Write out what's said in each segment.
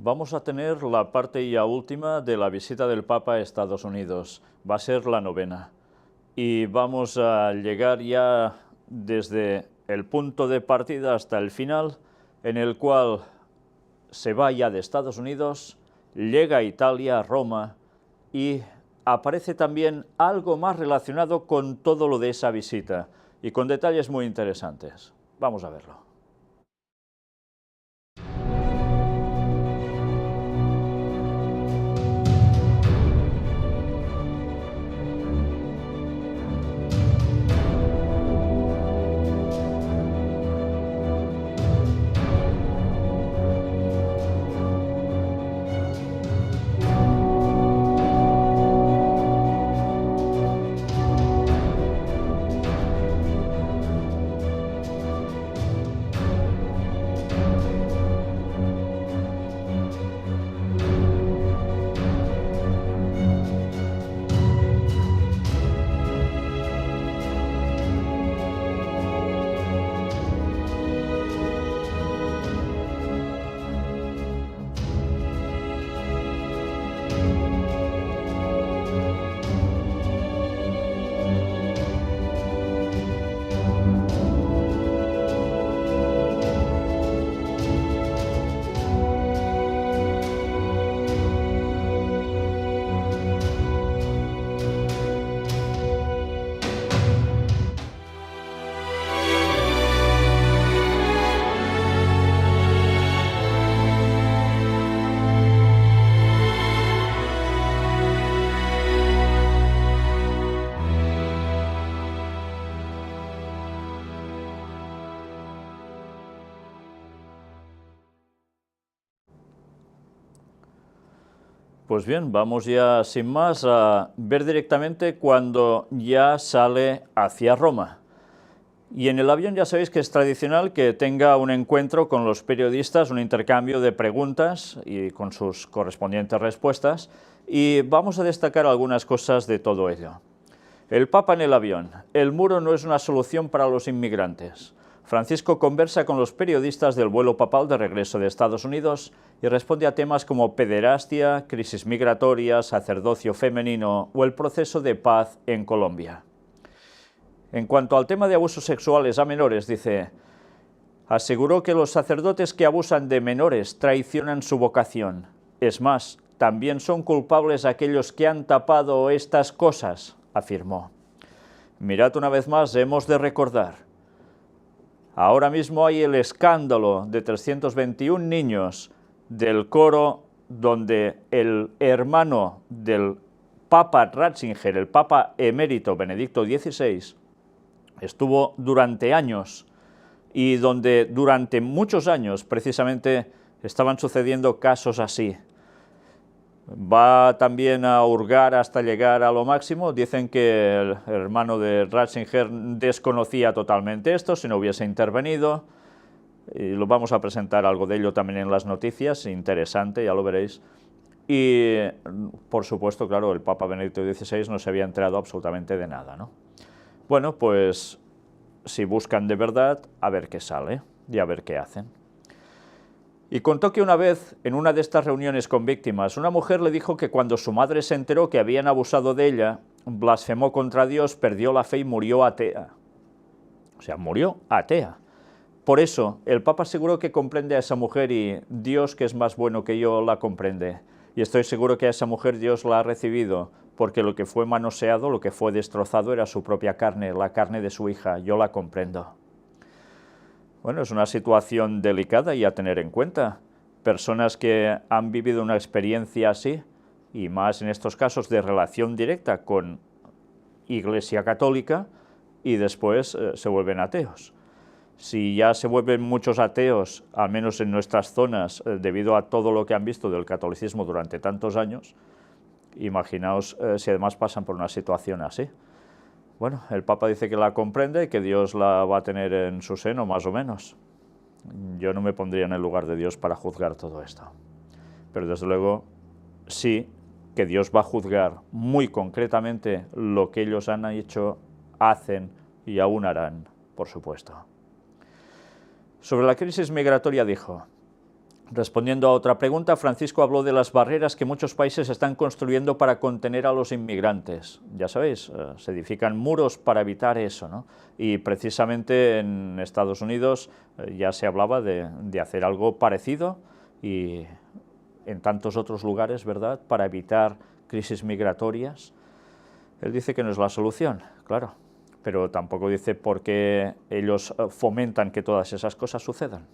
Vamos a tener la parte ya última de la visita del Papa a Estados Unidos. Va a ser la 9ª. Y vamos a llegar ya desde el punto de partida hasta el final, en el cual se va ya de Estados Unidos, llega a Italia, a Roma, y aparece también algo más relacionado con todo lo de esa visita, y con detalles muy interesantes. Vamos a verlo. Pues bien, vamos ya sin más a ver directamente cuando ya sale hacia Roma. Y en el avión ya sabéis que es tradicional que tenga un encuentro con los periodistas, un intercambio de preguntas y con sus correspondientes respuestas, y vamos a destacar algunas cosas de todo ello. El Papa en el avión. El muro no es una solución para los inmigrantes. Francisco conversa con los periodistas del vuelo papal de regreso de Estados Unidos y responde a temas como pederastia, crisis migratoria, sacerdocio femenino o el proceso de paz en Colombia. En cuanto al tema de abusos sexuales a menores, dice, aseguró que los sacerdotes que abusan de menores traicionan su vocación. Es más, también son culpables aquellos que han tapado estas cosas, afirmó. Mirad una vez más, hemos de recordar. Ahora mismo hay el escándalo de 321 niños del coro donde el hermano del Papa Ratzinger, el Papa emérito Benedicto XVI, estuvo durante años y donde durante muchos años precisamente estaban sucediendo casos así. Va también a hurgar hasta llegar a lo máximo. Dicen que el hermano de Ratzinger desconocía totalmente esto, si no hubiese intervenido, y lo vamos a presentar algo de ello también en las noticias, interesante, ya lo veréis. Y, por supuesto, claro, el Papa Benedicto XVI no se había enterado absolutamente de nada, ¿no? Bueno, pues, si buscan de verdad, a ver qué sale y a ver qué hacen. Y contó que una vez, en una de estas reuniones con víctimas, una mujer le dijo que cuando su madre se enteró que habían abusado de ella, blasfemó contra Dios, perdió la fe y murió atea. O sea, murió atea. Por eso, el Papa aseguró que comprende a esa mujer y Dios, que es más bueno que yo, la comprende. Y estoy seguro que a esa mujer Dios la ha recibido, porque lo que fue manoseado, lo que fue destrozado era su propia carne, la carne de su hija. Yo la comprendo. Bueno, es una situación delicada y a tener en cuenta. Personas que han vivido una experiencia así, y más en estos casos de relación directa con Iglesia Católica, y después se vuelven ateos. Si ya se vuelven muchos ateos, al menos en nuestras zonas, debido a todo lo que han visto del catolicismo durante tantos años, imaginaos si además pasan por una situación así. Bueno, el Papa dice que la comprende y que Dios la va a tener en su seno, más o menos. Yo no me pondría en el lugar de Dios para juzgar todo esto. Pero desde luego, sí que Dios va a juzgar muy concretamente lo que ellos han hecho, hacen y aún harán, por supuesto. Sobre la crisis migratoria dijo, Respondiendo a otra pregunta, Francisco habló de las barreras que muchos países están construyendo para contener a los inmigrantes. Ya sabéis, se edifican muros para evitar eso, ¿no? Y precisamente en Estados Unidos ya se hablaba de hacer algo parecido y en tantos otros lugares, ¿verdad?, para evitar crisis migratorias. Él dice que no es la solución, claro, pero tampoco dice por qué ellos fomentan que todas esas cosas sucedan.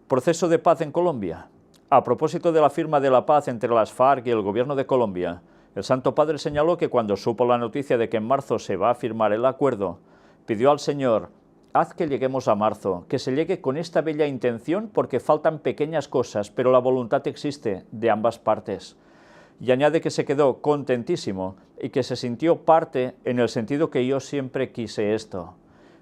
Proceso de paz en Colombia. A propósito de la firma de la paz entre las FARC y el gobierno de Colombia, el Santo Padre señaló que cuando supo la noticia de que en marzo se va a firmar el acuerdo, pidió al Señor: haz que lleguemos a marzo, que se llegue con esta bella intención porque faltan pequeñas cosas, pero la voluntad existe de ambas partes. Y añade que se quedó contentísimo y que se sintió parte en el sentido que yo siempre quise esto.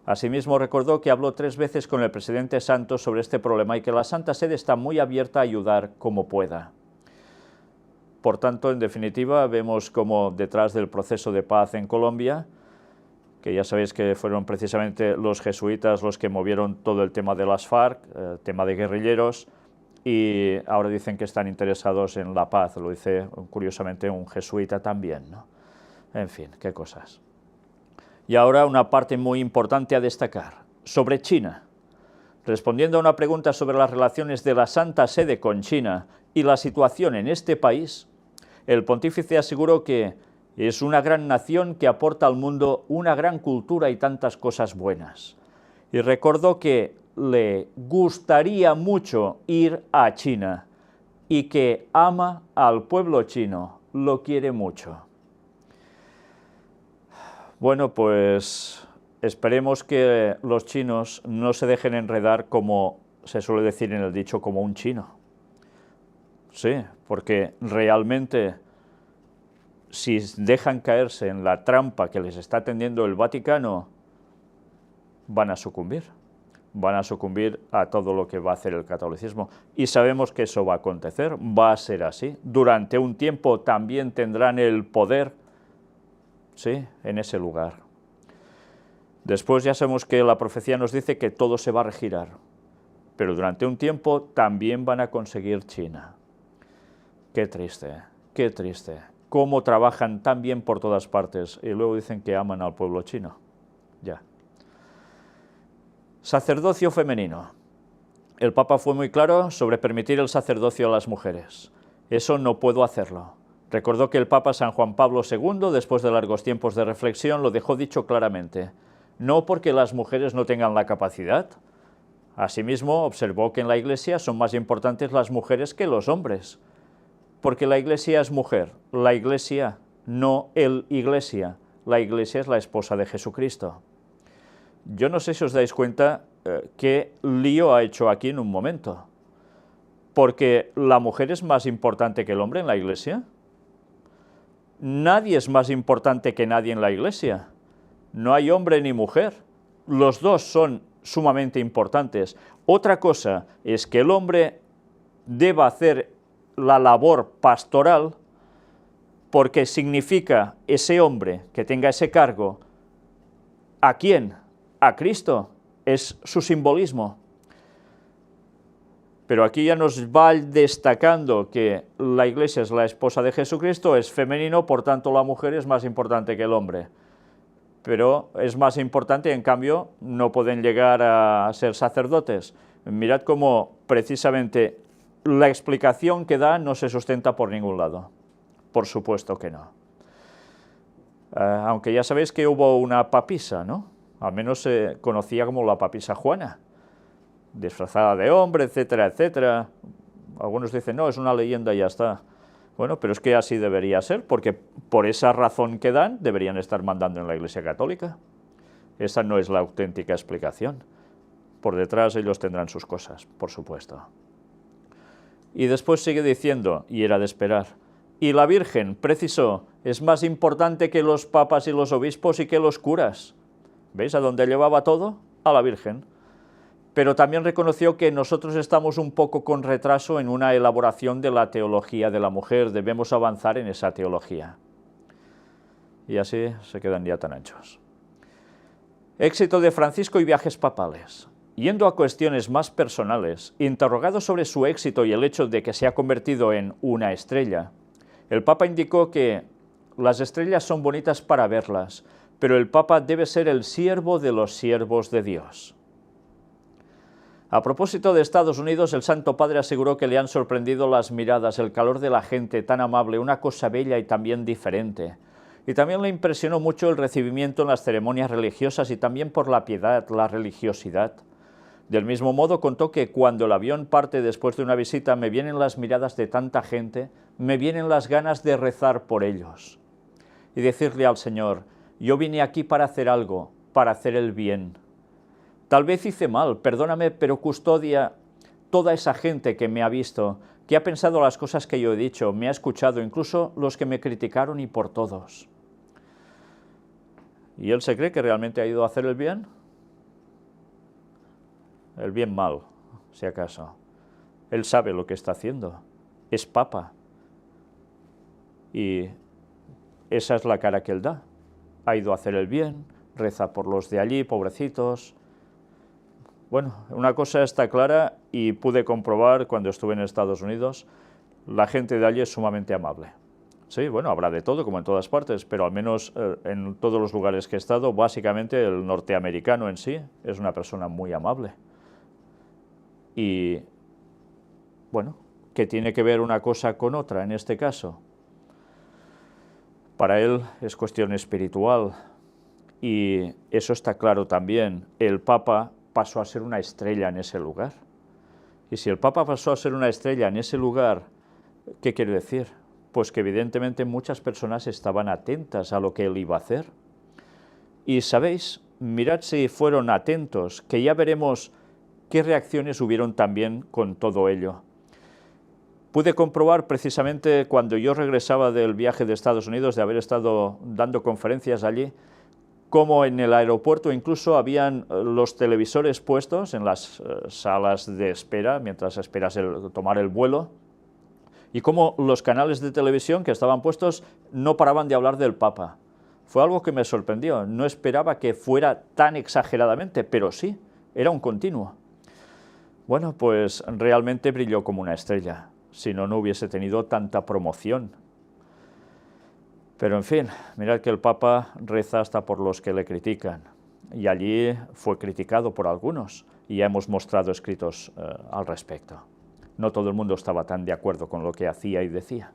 Asimismo, recordó que habló 3 veces con el presidente Santos sobre este problema y que la Santa Sede está muy abierta a ayudar como pueda. Por tanto, en definitiva, vemos como detrás del proceso de paz en Colombia, que ya sabéis que fueron precisamente los jesuitas los que movieron todo el tema de las FARC, tema de guerrilleros, y ahora dicen que están interesados en la paz, lo dice curiosamente un jesuita también, ¿no? En fin, qué cosas. Y ahora una parte muy importante a destacar, sobre China. Respondiendo a una pregunta sobre las relaciones de la Santa Sede con China y la situación en este país, el pontífice aseguró que es una gran nación que aporta al mundo una gran cultura y tantas cosas buenas. Y recordó que le gustaría mucho ir a China y que ama al pueblo chino, lo quiere mucho. Bueno, pues esperemos que los chinos no se dejen enredar, como se suele decir en el dicho, como un chino. Sí, porque realmente si dejan caerse en la trampa que les está tendiendo el Vaticano, van a sucumbir a todo lo que va a hacer el catolicismo. Y sabemos que eso va a acontecer, va a ser así. Durante un tiempo también tendrán el poder, sí, en ese lugar. Después ya sabemos que la profecía nos dice que todo se va a regirar, pero durante un tiempo también van a conseguir China. Qué triste, qué triste. Cómo trabajan tan bien por todas partes y luego dicen que aman al pueblo chino. Ya. Sacerdocio femenino. El Papa fue muy claro sobre permitir el sacerdocio a las mujeres. Eso no puedo hacerlo. Recordó que el Papa San Juan Pablo II, después de largos tiempos de reflexión, lo dejó dicho claramente. No porque las mujeres no tengan la capacidad. Asimismo, observó que en la Iglesia son más importantes las mujeres que los hombres. Porque la Iglesia es mujer, la Iglesia, no el Iglesia. La Iglesia es la esposa de Jesucristo. Yo no sé si os dais cuenta qué lío ha hecho aquí en un momento. Porque la mujer es más importante que el hombre en la Iglesia. Nadie es más importante que nadie en la Iglesia. No hay hombre ni mujer. Los dos son sumamente importantes. Otra cosa es que el hombre deba hacer la labor pastoral, porque significa ese hombre que tenga ese cargo, ¿a quién? A Cristo, es su simbolismo. Pero aquí ya nos va destacando que la Iglesia es la esposa de Jesucristo, es femenino, por tanto la mujer es más importante que el hombre. Pero es más importante y en cambio no pueden llegar a ser sacerdotes. Mirad cómo precisamente la explicación que da no se sustenta por ningún lado. Por supuesto que no. Aunque ya sabéis que hubo una papisa, ¿no? Al menos se conocía como la papisa Juana, disfrazada de hombre, etcétera, etcétera. Algunos dicen, no, es una leyenda y ya está. Bueno, pero es que así debería ser, porque por esa razón que dan, deberían estar mandando en la Iglesia Católica. Esa no es la auténtica explicación. Por detrás ellos tendrán sus cosas, por supuesto. Y después sigue diciendo, y era de esperar, y la Virgen, precisó, es más importante que los papas y los obispos y que los curas. ¿Veis a dónde llevaba todo? A la Virgen. Pero también reconoció que nosotros estamos un poco con retraso en una elaboración de la teología de la mujer, debemos avanzar en esa teología. Y así se quedan ya tan anchos. Éxito de Francisco y viajes papales. yendo a cuestiones más personales, interrogado sobre su éxito y el hecho de que se ha convertido en una estrella, el Papa indicó que las estrellas son bonitas para verlas, pero el Papa debe ser el siervo de los siervos de Dios. A propósito de Estados Unidos, el Santo Padre aseguró que le han sorprendido las miradas, el calor de la gente tan amable, una cosa bella y también diferente. Y también le impresionó mucho el recibimiento en las ceremonias religiosas y también por la piedad, la religiosidad. Del mismo modo contó que cuando el avión parte después de una visita me vienen las miradas de tanta gente, me vienen las ganas de rezar por ellos y decirle al Señor, yo vine aquí para hacer algo, para hacer el bien. Tal vez hice mal, perdóname, pero custodia toda esa gente que me ha visto, que ha pensado las cosas que yo he dicho, me ha escuchado, incluso los que me criticaron y por todos. ¿Y él se cree que realmente ha ido a hacer el bien? El bien mal, si acaso. Él sabe lo que está haciendo. Es Papa. Y esa es la cara que él da. Ha ido a hacer el bien, reza por los de allí, pobrecitos. Bueno, una cosa está clara y pude comprobar cuando estuve en Estados Unidos, la gente de allí es sumamente amable. Sí, bueno, habrá de todo, como en todas partes, pero al menos en todos los lugares que he estado, básicamente el norteamericano en sí es una persona muy amable. Y, bueno, ¿qué tiene que ver una cosa con otra en este caso? Para él es cuestión espiritual y eso está claro también. El Papa pasó a ser una estrella en ese lugar. Y si el Papa pasó a ser una estrella en ese lugar, ¿qué quiere decir? Pues que evidentemente muchas personas estaban atentas a lo que él iba a hacer. Y sabéis, mirad si fueron atentos, que ya veremos qué reacciones hubieron también con todo ello. Pude comprobar precisamente cuando yo regresaba del viaje de Estados Unidos, de haber estado dando conferencias allí, como en el aeropuerto incluso habían los televisores puestos en las salas de espera, mientras esperas tomar el vuelo, y como los canales de televisión que estaban puestos no paraban de hablar del Papa. Fue algo que me sorprendió, no esperaba que fuera tan exageradamente, pero sí, era un continuo. Bueno, pues realmente brilló como una estrella, si no, no hubiese tenido tanta promoción. Pero en fin, mirad que el Papa reza hasta por los que le critican, y allí fue criticado por algunos, y ya hemos mostrado escritos al respecto. No todo el mundo estaba tan de acuerdo con lo que hacía y decía.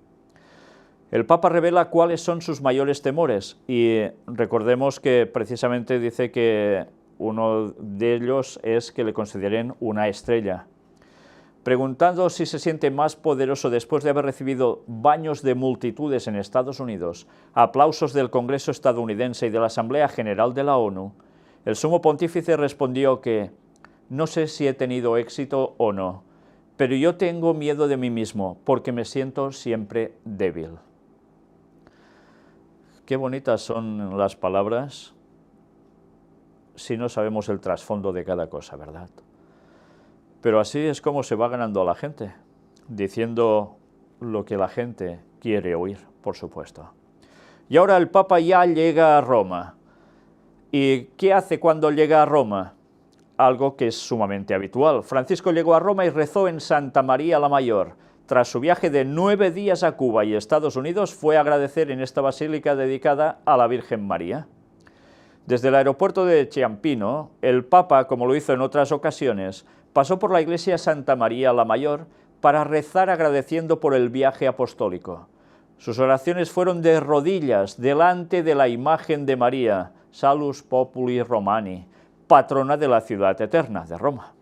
El Papa revela cuáles son sus mayores temores, y recordemos que precisamente dice que uno de ellos es que le consideren una estrella. Preguntando si se siente más poderoso después de haber recibido baños de multitudes en Estados Unidos, aplausos del Congreso estadounidense y de la Asamblea General de la ONU, el Sumo Pontífice respondió que no sé si he tenido éxito o no, pero yo tengo miedo de mí mismo porque me siento siempre débil. Qué bonitas son las palabras si no sabemos el trasfondo de cada cosa, ¿verdad? Pero así es como se va ganando a la gente, diciendo lo que la gente quiere oír, por supuesto. Y ahora el Papa ya llega a Roma. ¿Y qué hace cuando llega a Roma? Algo que es sumamente habitual. Francisco llegó a Roma y rezó en Santa María la Mayor. Tras su viaje de 9 días a Cuba y Estados Unidos, fue a agradecer en esta basílica dedicada a la Virgen María. Desde el aeropuerto de Ciampino, el Papa, como lo hizo en otras ocasiones, pasó por la iglesia Santa María la Mayor para rezar agradeciendo por el viaje apostólico. Sus oraciones fueron de rodillas delante de la imagen de María, Salus Populi Romani, patrona de la ciudad eterna de Roma.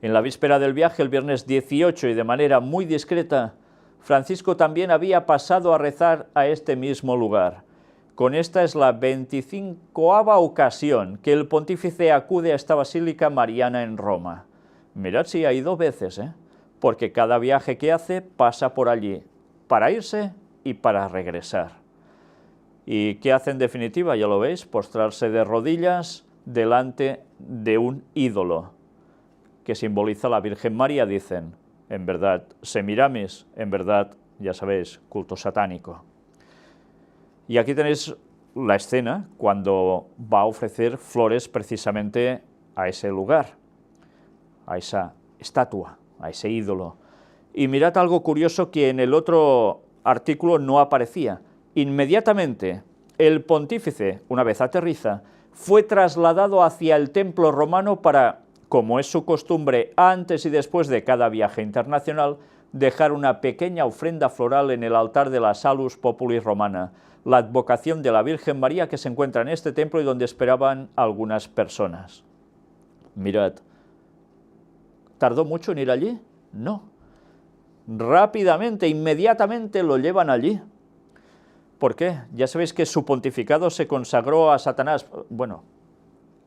En la víspera del viaje, el viernes 18, y de manera muy discreta, Francisco también había pasado a rezar a este mismo lugar. Con esta es la 25ª ocasión que el pontífice acude a esta basílica mariana en Roma. Mirad si ha ido veces, porque cada viaje que hace pasa por allí, para irse y para regresar. ¿Y qué hace en definitiva? Ya lo veis, postrarse de rodillas delante de un ídolo, que simboliza a la Virgen María, dicen. En verdad, Semiramis, en verdad, ya sabéis, culto satánico. Y aquí tenéis la escena cuando va a ofrecer flores precisamente a ese lugar, a esa estatua, a ese ídolo. Y mirad algo curioso que en el otro artículo no aparecía. Inmediatamente el pontífice, una vez aterriza, fue trasladado hacia el templo romano para, como es su costumbre antes y después de cada viaje internacional, dejar una pequeña ofrenda floral en el altar de la Salus Populi Romana, la advocación de la Virgen María que se encuentra en este templo y donde esperaban algunas personas. Mirad, ¿tardó mucho en ir allí? No. Rápidamente, inmediatamente lo llevan allí. ¿Por qué? Ya sabéis que su pontificado se consagró a Satanás, bueno,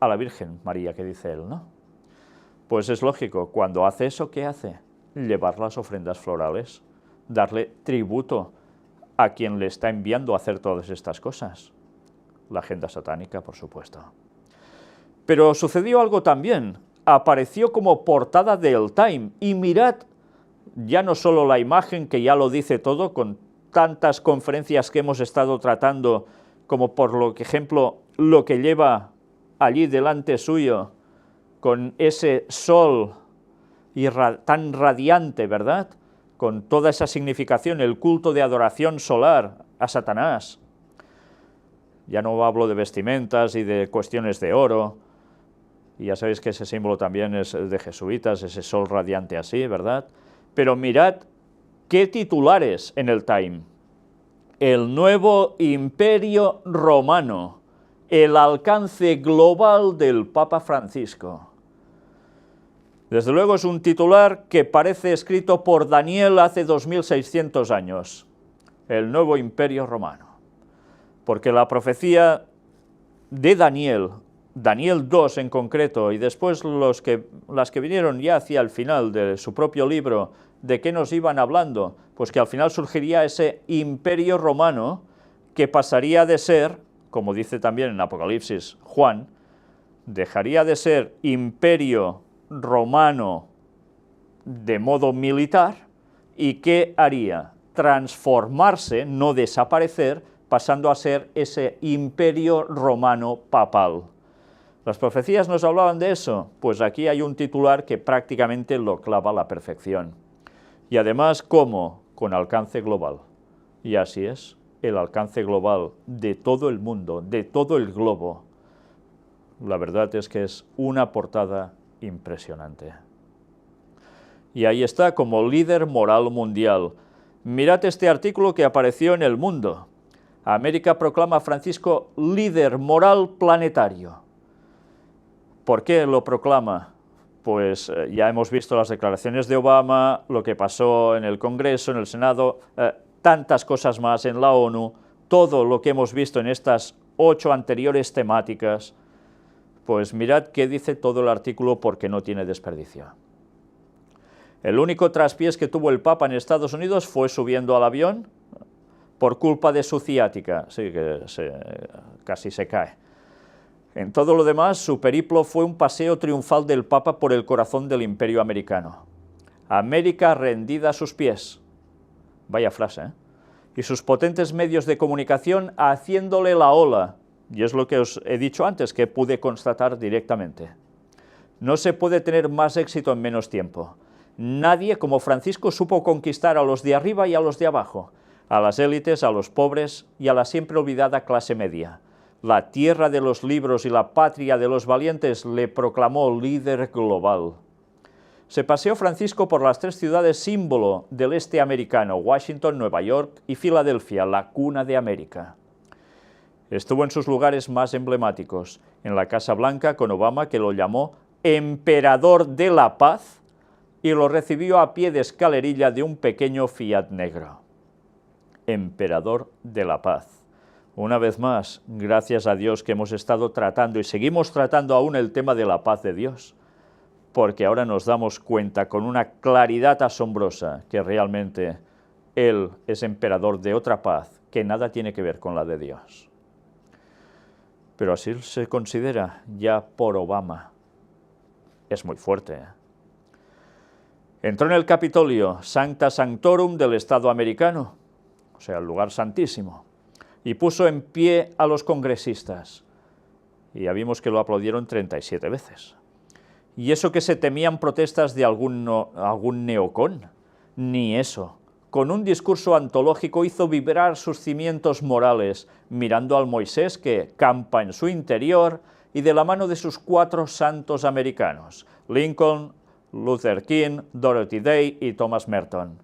a la Virgen María, que dice él, ¿no? Pues es lógico, cuando hace eso, ¿qué hace? Llevar las ofrendas florales, darle tributo a quien le está enviando a hacer todas estas cosas. La agenda satánica, por supuesto. Pero sucedió algo también, apareció como portada del Time, y mirad, ya no solo la imagen, que ya lo dice todo, con tantas conferencias que hemos estado tratando, como por ejemplo, lo que lleva allí delante suyo, con ese sol tan radiante, ¿verdad?, con toda esa significación, el culto de adoración solar a Satanás. Ya no hablo de vestimentas y de cuestiones de oro, y ya sabéis que ese símbolo también es de jesuitas, ese sol radiante así, ¿verdad? Pero mirad qué titulares en el Time. El nuevo imperio romano, el alcance global del Papa Francisco. Desde luego es un titular que parece escrito por Daniel hace 2600 años, el nuevo imperio romano, porque la profecía de Daniel 2 en concreto, y después las que vinieron ya hacia el final de su propio libro, ¿de qué nos iban hablando? Pues que al final surgiría ese imperio romano que pasaría de ser, como dice también en Apocalipsis Juan, dejaría de ser imperio romano de modo militar, y ¿qué haría? Transformarse, no desaparecer, pasando a ser ese imperio romano papal. ¿Las profecías nos hablaban de eso? Pues aquí hay un titular que prácticamente lo clava a la perfección. Y además, ¿cómo? Con alcance global. Y así es, el alcance global de todo el mundo, de todo el globo. La verdad es que es una portada impresionante. Y ahí está, como líder moral mundial. Mirad este artículo que apareció en El Mundo. América proclama a Francisco líder moral planetario. ¿Por qué lo proclama? Pues ya hemos visto las declaraciones de Obama, lo que pasó en el Congreso, en el Senado, tantas cosas más en la ONU, todo lo que hemos visto en estas 8 anteriores temáticas. Pues mirad qué dice todo el artículo, porque no tiene desperdicio. El único traspiés que tuvo el Papa en Estados Unidos fue subiendo al avión por culpa de su ciática, sí, que casi se cae. En todo lo demás, su periplo fue un paseo triunfal del Papa por el corazón del imperio americano. América rendida a sus pies. Vaya frase, ¿eh? Y sus potentes medios de comunicación haciéndole la ola. Y es lo que os he dicho antes, que pude constatar directamente. No se puede tener más éxito en menos tiempo. Nadie como Francisco supo conquistar a los de arriba y a los de abajo, a las élites, a los pobres y a la siempre olvidada clase media. La tierra de los libros y la patria de los valientes le proclamó líder global. Se paseó Francisco por las 3 ciudades símbolo del este americano, Washington, Nueva York y Filadelfia, la cuna de América. Estuvo en sus lugares más emblemáticos, en la Casa Blanca con Obama, que lo llamó emperador de la paz, y lo recibió a pie de escalerilla de un pequeño Fiat negro. Emperador de la paz. Una vez más, gracias a Dios que hemos estado tratando y seguimos tratando aún el tema de la paz de Dios, porque ahora nos damos cuenta con una claridad asombrosa que realmente Él es emperador de otra paz que nada tiene que ver con la de Dios. Pero así se considera ya por Obama. Es muy fuerte, ¿eh? Entró en el Capitolio, Sancta Sanctorum del Estado americano, o sea, el lugar santísimo, y puso en pie a los congresistas. Y ya vimos que lo aplaudieron 37 veces. Y eso que se temían protestas de algún neocon, ni eso. Con un discurso antológico hizo vibrar sus cimientos morales, mirando al Moisés que campa en su interior y de la mano de sus 4 santos americanos, Lincoln, Luther King, Dorothy Day y Thomas Merton.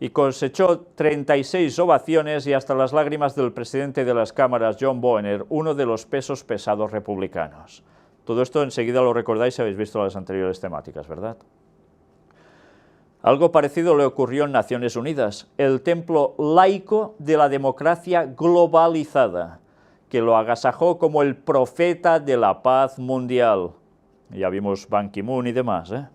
Y cosechó 36 ovaciones y hasta las lágrimas del presidente de las cámaras, John Boehner, uno de los pesos pesados republicanos. Todo esto enseguida lo recordáis si habéis visto las anteriores temáticas, ¿verdad? Algo parecido le ocurrió en Naciones Unidas, el templo laico de la democracia globalizada, que lo agasajó como el profeta de la paz mundial. Ya vimos Ban Ki-moon y demás, ¿eh?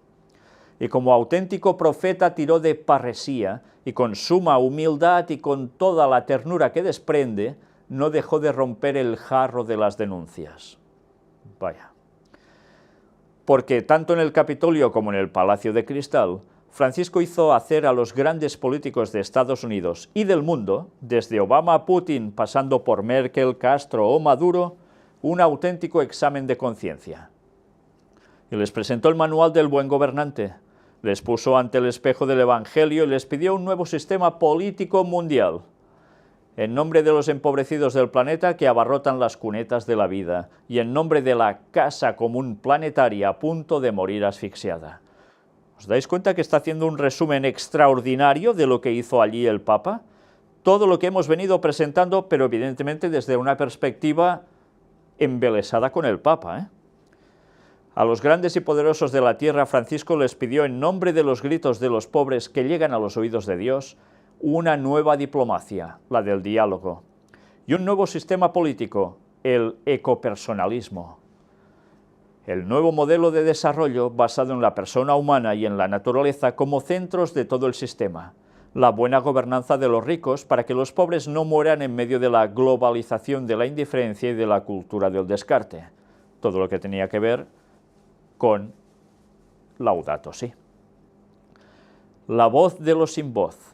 Y como auténtico profeta tiró de parresía, y con suma humildad y con toda la ternura que desprende, no dejó de romper el jarro de las denuncias. Vaya. Porque tanto en el Capitolio como en el Palacio de Cristal, Francisco hizo hacer a los grandes políticos de Estados Unidos y del mundo, desde Obama a Putin, pasando por Merkel, Castro o Maduro, un auténtico examen de conciencia. Y les presentó el manual del buen gobernante, les puso ante el espejo del Evangelio y les pidió un nuevo sistema político mundial, en nombre de los empobrecidos del planeta que abarrotan las cunetas de la vida, y en nombre de la casa común planetaria a punto de morir asfixiada. ¿Os dais cuenta que está haciendo un resumen extraordinario de lo que hizo allí el Papa? Todo lo que hemos venido presentando, pero evidentemente desde una perspectiva embelesada con el Papa, ¿eh? A los grandes y poderosos de la tierra, Francisco les pidió, en nombre de los gritos de los pobres que llegan a los oídos de Dios, una nueva diplomacia, la del diálogo, y un nuevo sistema político, el ecopersonalismo. El nuevo modelo de desarrollo basado en la persona humana y en la naturaleza como centros de todo el sistema. La buena gobernanza de los ricos para que los pobres no mueran en medio de la globalización de la indiferencia y de la cultura del descarte. Todo lo que tenía que ver con Laudato Si. La voz de los sin voz.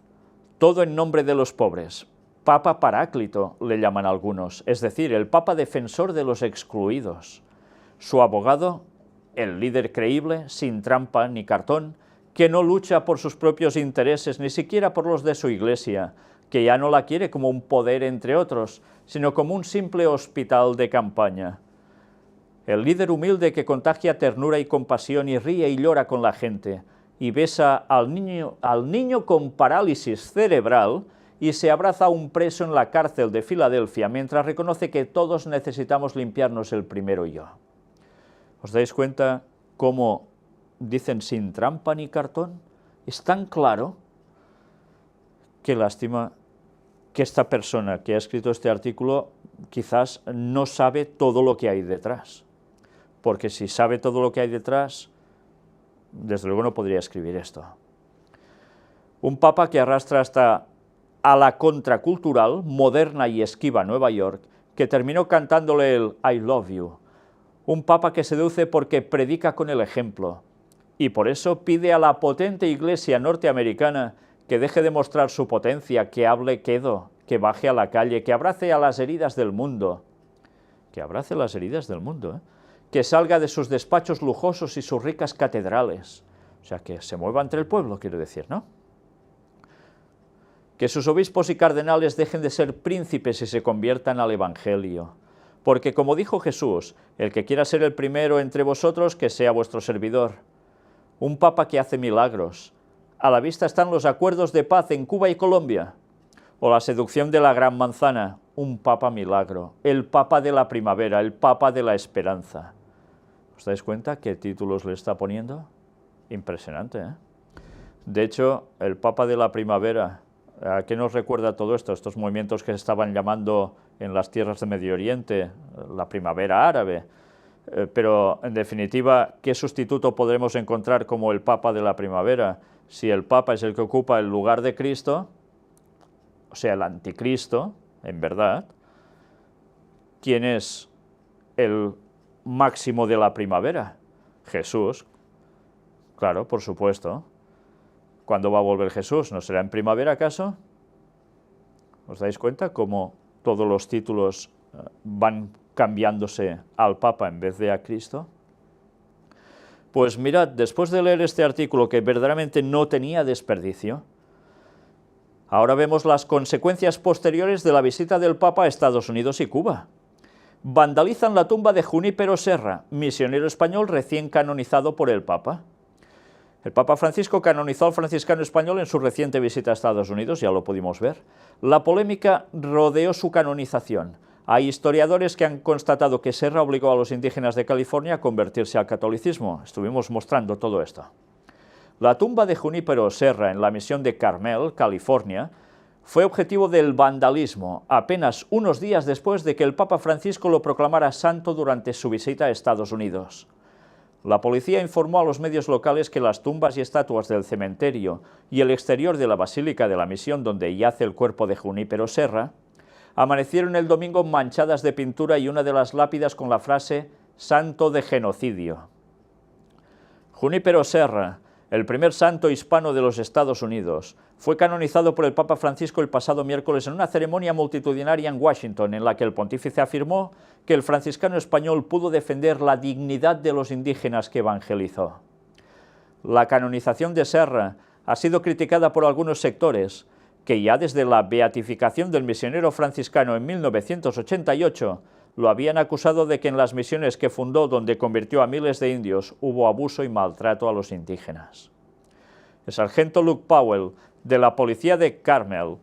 Todo en nombre de los pobres. Papa Paráclito, le llaman algunos, es decir, el Papa defensor de los excluidos. Su abogado, el líder creíble, sin trampa ni cartón, que no lucha por sus propios intereses, ni siquiera por los de su iglesia, que ya no la quiere como un poder entre otros, sino como un simple hospital de campaña. El líder humilde que contagia ternura y compasión y ríe y llora con la gente, y besa al niño con parálisis cerebral y se abraza a un preso en la cárcel de Filadelfia mientras reconoce que todos necesitamos limpiarnos el primero yo. ¿Os dais cuenta cómo dicen sin trampa ni cartón? Es tan claro. Qué lástima que esta persona que ha escrito este artículo quizás no sabe todo lo que hay detrás. Porque si sabe todo lo que hay detrás, desde luego no podría escribir esto. Un papa que arrastra hasta a la contracultural, moderna y esquiva Nueva York, que terminó cantándole el I love you. Un papa que seduce porque predica con el ejemplo, y por eso pide a la potente iglesia norteamericana que deje de mostrar su potencia, que hable quedo, que baje a la calle, que abrace a las heridas del mundo. Que abrace las heridas del mundo, ¿eh? Que salga de sus despachos lujosos y sus ricas catedrales. O sea, que se mueva entre el pueblo, quiero decir, ¿no? Que sus obispos y cardenales dejen de ser príncipes y se conviertan al Evangelio. Porque, como dijo Jesús, el que quiera ser el primero entre vosotros, que sea vuestro servidor. Un papa que hace milagros. A la vista están los acuerdos de paz en Cuba y Colombia. O la seducción de la Gran Manzana. Un papa milagro. El papa de la primavera, el papa de la esperanza. ¿Os dais cuenta qué títulos le está poniendo? Impresionante, ¿eh? De hecho, el papa de la primavera, ¿a qué nos recuerda todo esto? Estos movimientos que se estaban llamando en las tierras de Medio Oriente, la primavera árabe. Pero, en definitiva, ¿qué sustituto podremos encontrar como el Papa de la primavera? Si el Papa es el que ocupa el lugar de Cristo, o sea, el anticristo, en verdad, ¿quién es el máximo de la primavera? Jesús. Claro, por supuesto. ¿Cuándo va a volver Jesús? ¿No será en primavera acaso? ¿Os dais cuenta cómo todos los títulos van cambiándose al Papa en vez de a Cristo? Pues mirad, después de leer este artículo que verdaderamente no tenía desperdicio, ahora vemos las consecuencias posteriores de la visita del Papa a Estados Unidos y Cuba. Vandalizan la tumba de Junípero Serra, misionero español recién canonizado por el Papa. El Papa Francisco canonizó al franciscano español en su reciente visita a Estados Unidos, ya lo pudimos ver. La polémica rodeó su canonización. Hay historiadores que han constatado que Serra obligó a los indígenas de California a convertirse al catolicismo. Estuvimos mostrando todo esto. La tumba de Junípero Serra en la misión de Carmel, California, fue objetivo del vandalismo apenas unos días después de que el Papa Francisco lo proclamara santo durante su visita a Estados Unidos. La policía informó a los medios locales que las tumbas y estatuas del cementerio y el exterior de la Basílica de la Misión, donde yace el cuerpo de Junípero Serra, amanecieron el domingo manchadas de pintura y una de las lápidas con la frase «Santo de genocidio». Junípero Serra, el primer santo hispano de los Estados Unidos, fue canonizado por el Papa Francisco el pasado miércoles en una ceremonia multitudinaria en Washington, en la que el pontífice afirmó que el franciscano español pudo defender la dignidad de los indígenas que evangelizó. La canonización de Serra ha sido criticada por algunos sectores, que ya desde la beatificación del misionero franciscano en 1988 lo habían acusado de que en las misiones que fundó, donde convirtió a miles de indios, hubo abuso y maltrato a los indígenas. El sargento Luke Powell, de la policía de Carmel,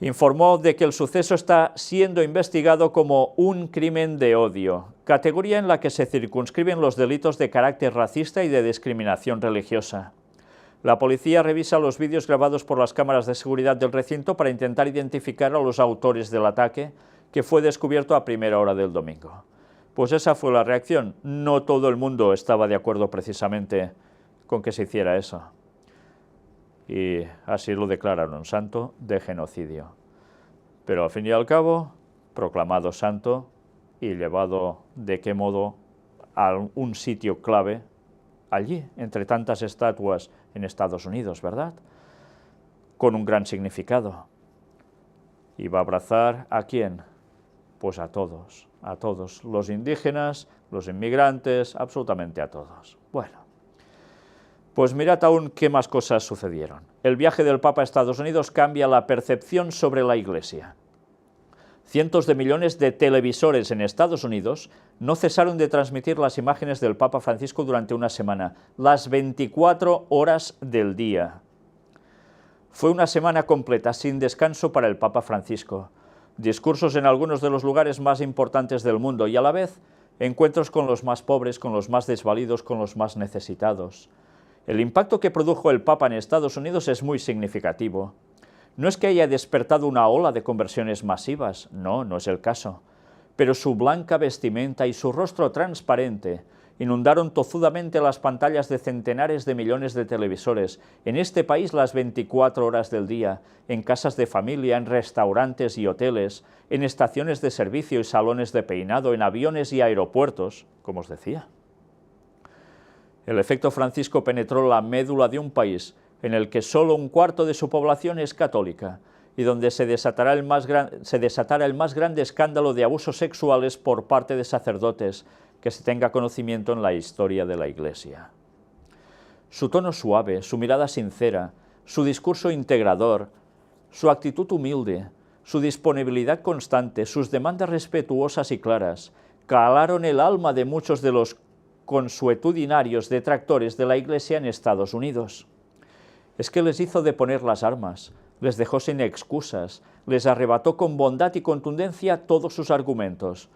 informó de que el suceso está siendo investigado como un crimen de odio, categoría en la que se circunscriben los delitos de carácter racista y de discriminación religiosa. La policía revisa los vídeos grabados por las cámaras de seguridad del recinto para intentar identificar a los autores del ataque, que fue descubierto a primera hora del domingo. Pues esa fue la reacción. No todo el mundo estaba de acuerdo precisamente con que se hiciera eso. Y así lo declararon, santo de genocidio. Pero al fin y al cabo, proclamado santo y llevado de qué modo a un sitio clave allí, entre tantas estatuas en Estados Unidos, ¿verdad? Con un gran significado. Y va a abrazar ¿a quién? Pues a todos, los indígenas, los inmigrantes, absolutamente a todos. Bueno, pues mirad aún qué más cosas sucedieron. El viaje del Papa a Estados Unidos cambia la percepción sobre la Iglesia. Cientos de millones de televisores en Estados Unidos no cesaron de transmitir las imágenes del Papa Francisco durante una semana, las 24 horas del día. Fue una semana completa, sin descanso para el Papa Francisco. Discursos en algunos de los lugares más importantes del mundo y a la vez encuentros con los más pobres, con los más desvalidos, con los más necesitados. El impacto que produjo el Papa en Estados Unidos es muy significativo. No es que haya despertado una ola de conversiones masivas, no es el caso, pero su blanca vestimenta y su rostro transparente inundaron tozudamente las pantallas de centenares de millones de televisores, en este país las 24 horas del día, en casas de familia, en restaurantes y hoteles, en estaciones de servicio y salones de peinado, en aviones y aeropuertos, como os decía. El efecto Francisco penetró la médula de un país en el que solo un cuarto de su población es católica y donde se desatará el más grande escándalo de abusos sexuales por parte de sacerdotes que se tenga conocimiento en la historia de la Iglesia. Su tono suave, su mirada sincera, su discurso integrador, su actitud humilde, su disponibilidad constante, sus demandas respetuosas y claras, calaron el alma de muchos de los consuetudinarios detractores de la Iglesia en Estados Unidos. Es que les hizo deponer las armas, les dejó sin excusas, les arrebató con bondad y contundencia todos sus argumentos.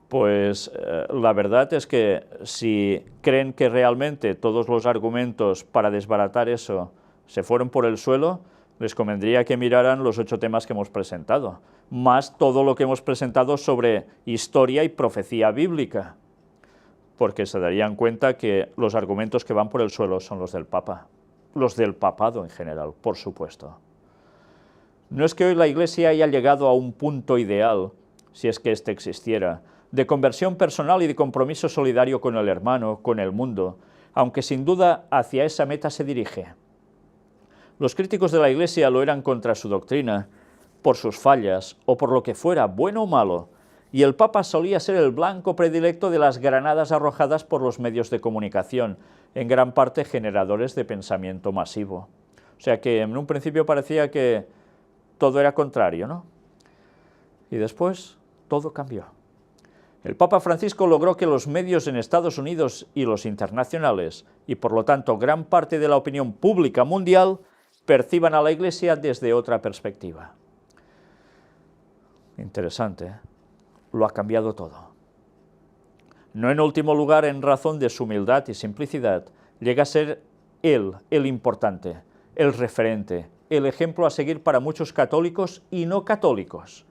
Pues la verdad es que si creen que realmente todos los argumentos para desbaratar eso se fueron por el suelo, les convendría que miraran los 8 temas que hemos presentado, más todo lo que hemos presentado sobre historia y profecía bíblica, porque se darían cuenta que los argumentos que van por el suelo son los del Papa, los del papado en general, por supuesto. No es que hoy la Iglesia haya llegado a un punto ideal, si es que éste existiera, de conversión personal y de compromiso solidario con el hermano, con el mundo, aunque sin duda hacia esa meta se dirige. Los críticos de la Iglesia lo eran contra su doctrina, por sus fallas o por lo que fuera, bueno o malo, y el Papa solía ser el blanco predilecto de las granadas arrojadas por los medios de comunicación, en gran parte generadores de pensamiento masivo. O sea que en un principio parecía que todo era contrario, ¿no? Y después todo cambió. El Papa Francisco logró que los medios en Estados Unidos y los internacionales, y por lo tanto gran parte de la opinión pública mundial, perciban a la Iglesia desde otra perspectiva. Interesante, ¿eh? Lo ha cambiado todo. No en último lugar, en razón de su humildad y simplicidad, llega a ser él el importante, el referente, el ejemplo a seguir para muchos católicos y no católicos.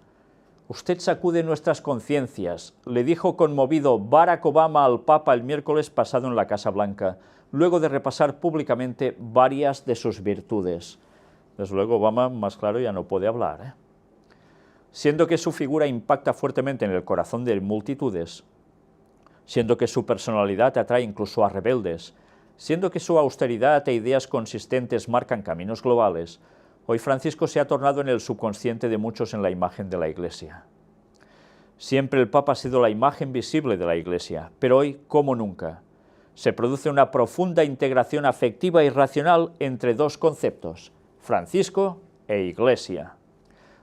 Usted sacude nuestras conciencias, le dijo conmovido Barack Obama al Papa el miércoles pasado en la Casa Blanca, luego de repasar públicamente varias de sus virtudes. Desde luego Obama, más claro, ya no puede hablar, ¿eh? Siendo que su figura impacta fuertemente en el corazón de multitudes, siendo que su personalidad atrae incluso a rebeldes, siendo que su austeridad e ideas consistentes marcan caminos globales, hoy Francisco se ha tornado en el subconsciente de muchos en la imagen de la Iglesia. Siempre el Papa ha sido la imagen visible de la Iglesia, pero hoy, como nunca, se produce una profunda integración afectiva y racional entre dos conceptos, Francisco e Iglesia.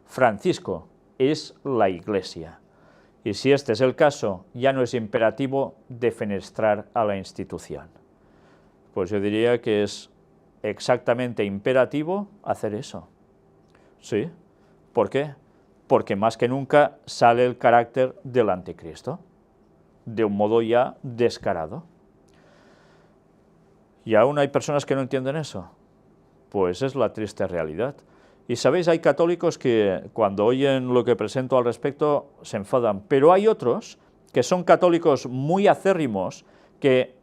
Francisco es la Iglesia. Y si este es el caso, ya no es imperativo defenestrar a la institución. Pues yo diría que es exactamente imperativo hacer eso. Sí. ¿Por qué? Porque más que nunca sale el carácter del anticristo, de un modo ya descarado. Y aún hay personas que no entienden eso. Pues es la triste realidad. Y sabéis, hay católicos que cuando oyen lo que presento al respecto se enfadan, pero hay otros que son católicos muy acérrimos que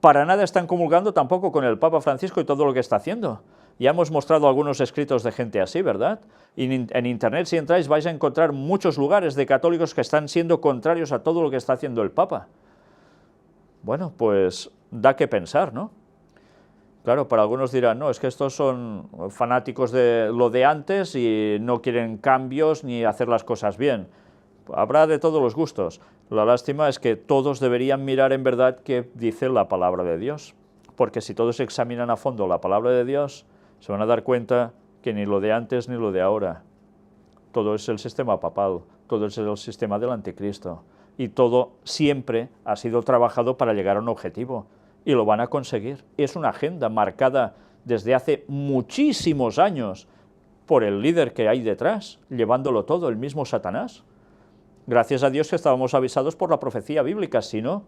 para nada están comulgando tampoco con el Papa Francisco y todo lo que está haciendo. Ya hemos mostrado algunos escritos de gente así, ¿verdad? Y en Internet, si entráis, vais a encontrar muchos lugares de católicos que están siendo contrarios a todo lo que está haciendo el Papa. Bueno, pues da que pensar, ¿no? Claro, para algunos dirán, no, es que estos son fanáticos de lo de antes y no quieren cambios ni hacer las cosas bien. Habrá de todos los gustos. La lástima es que todos deberían mirar en verdad qué dice la palabra de Dios, porque si todos examinan a fondo la palabra de Dios, se van a dar cuenta que ni lo de antes ni lo de ahora. Todo es el sistema papal, todo es el sistema del anticristo, y todo siempre ha sido trabajado para llegar a un objetivo. Y lo van a conseguir. Es una agenda marcada desde hace muchísimos años por el líder que hay detrás, llevándolo todo, el mismo Satanás. Gracias a Dios que estábamos avisados por la profecía bíblica, si no,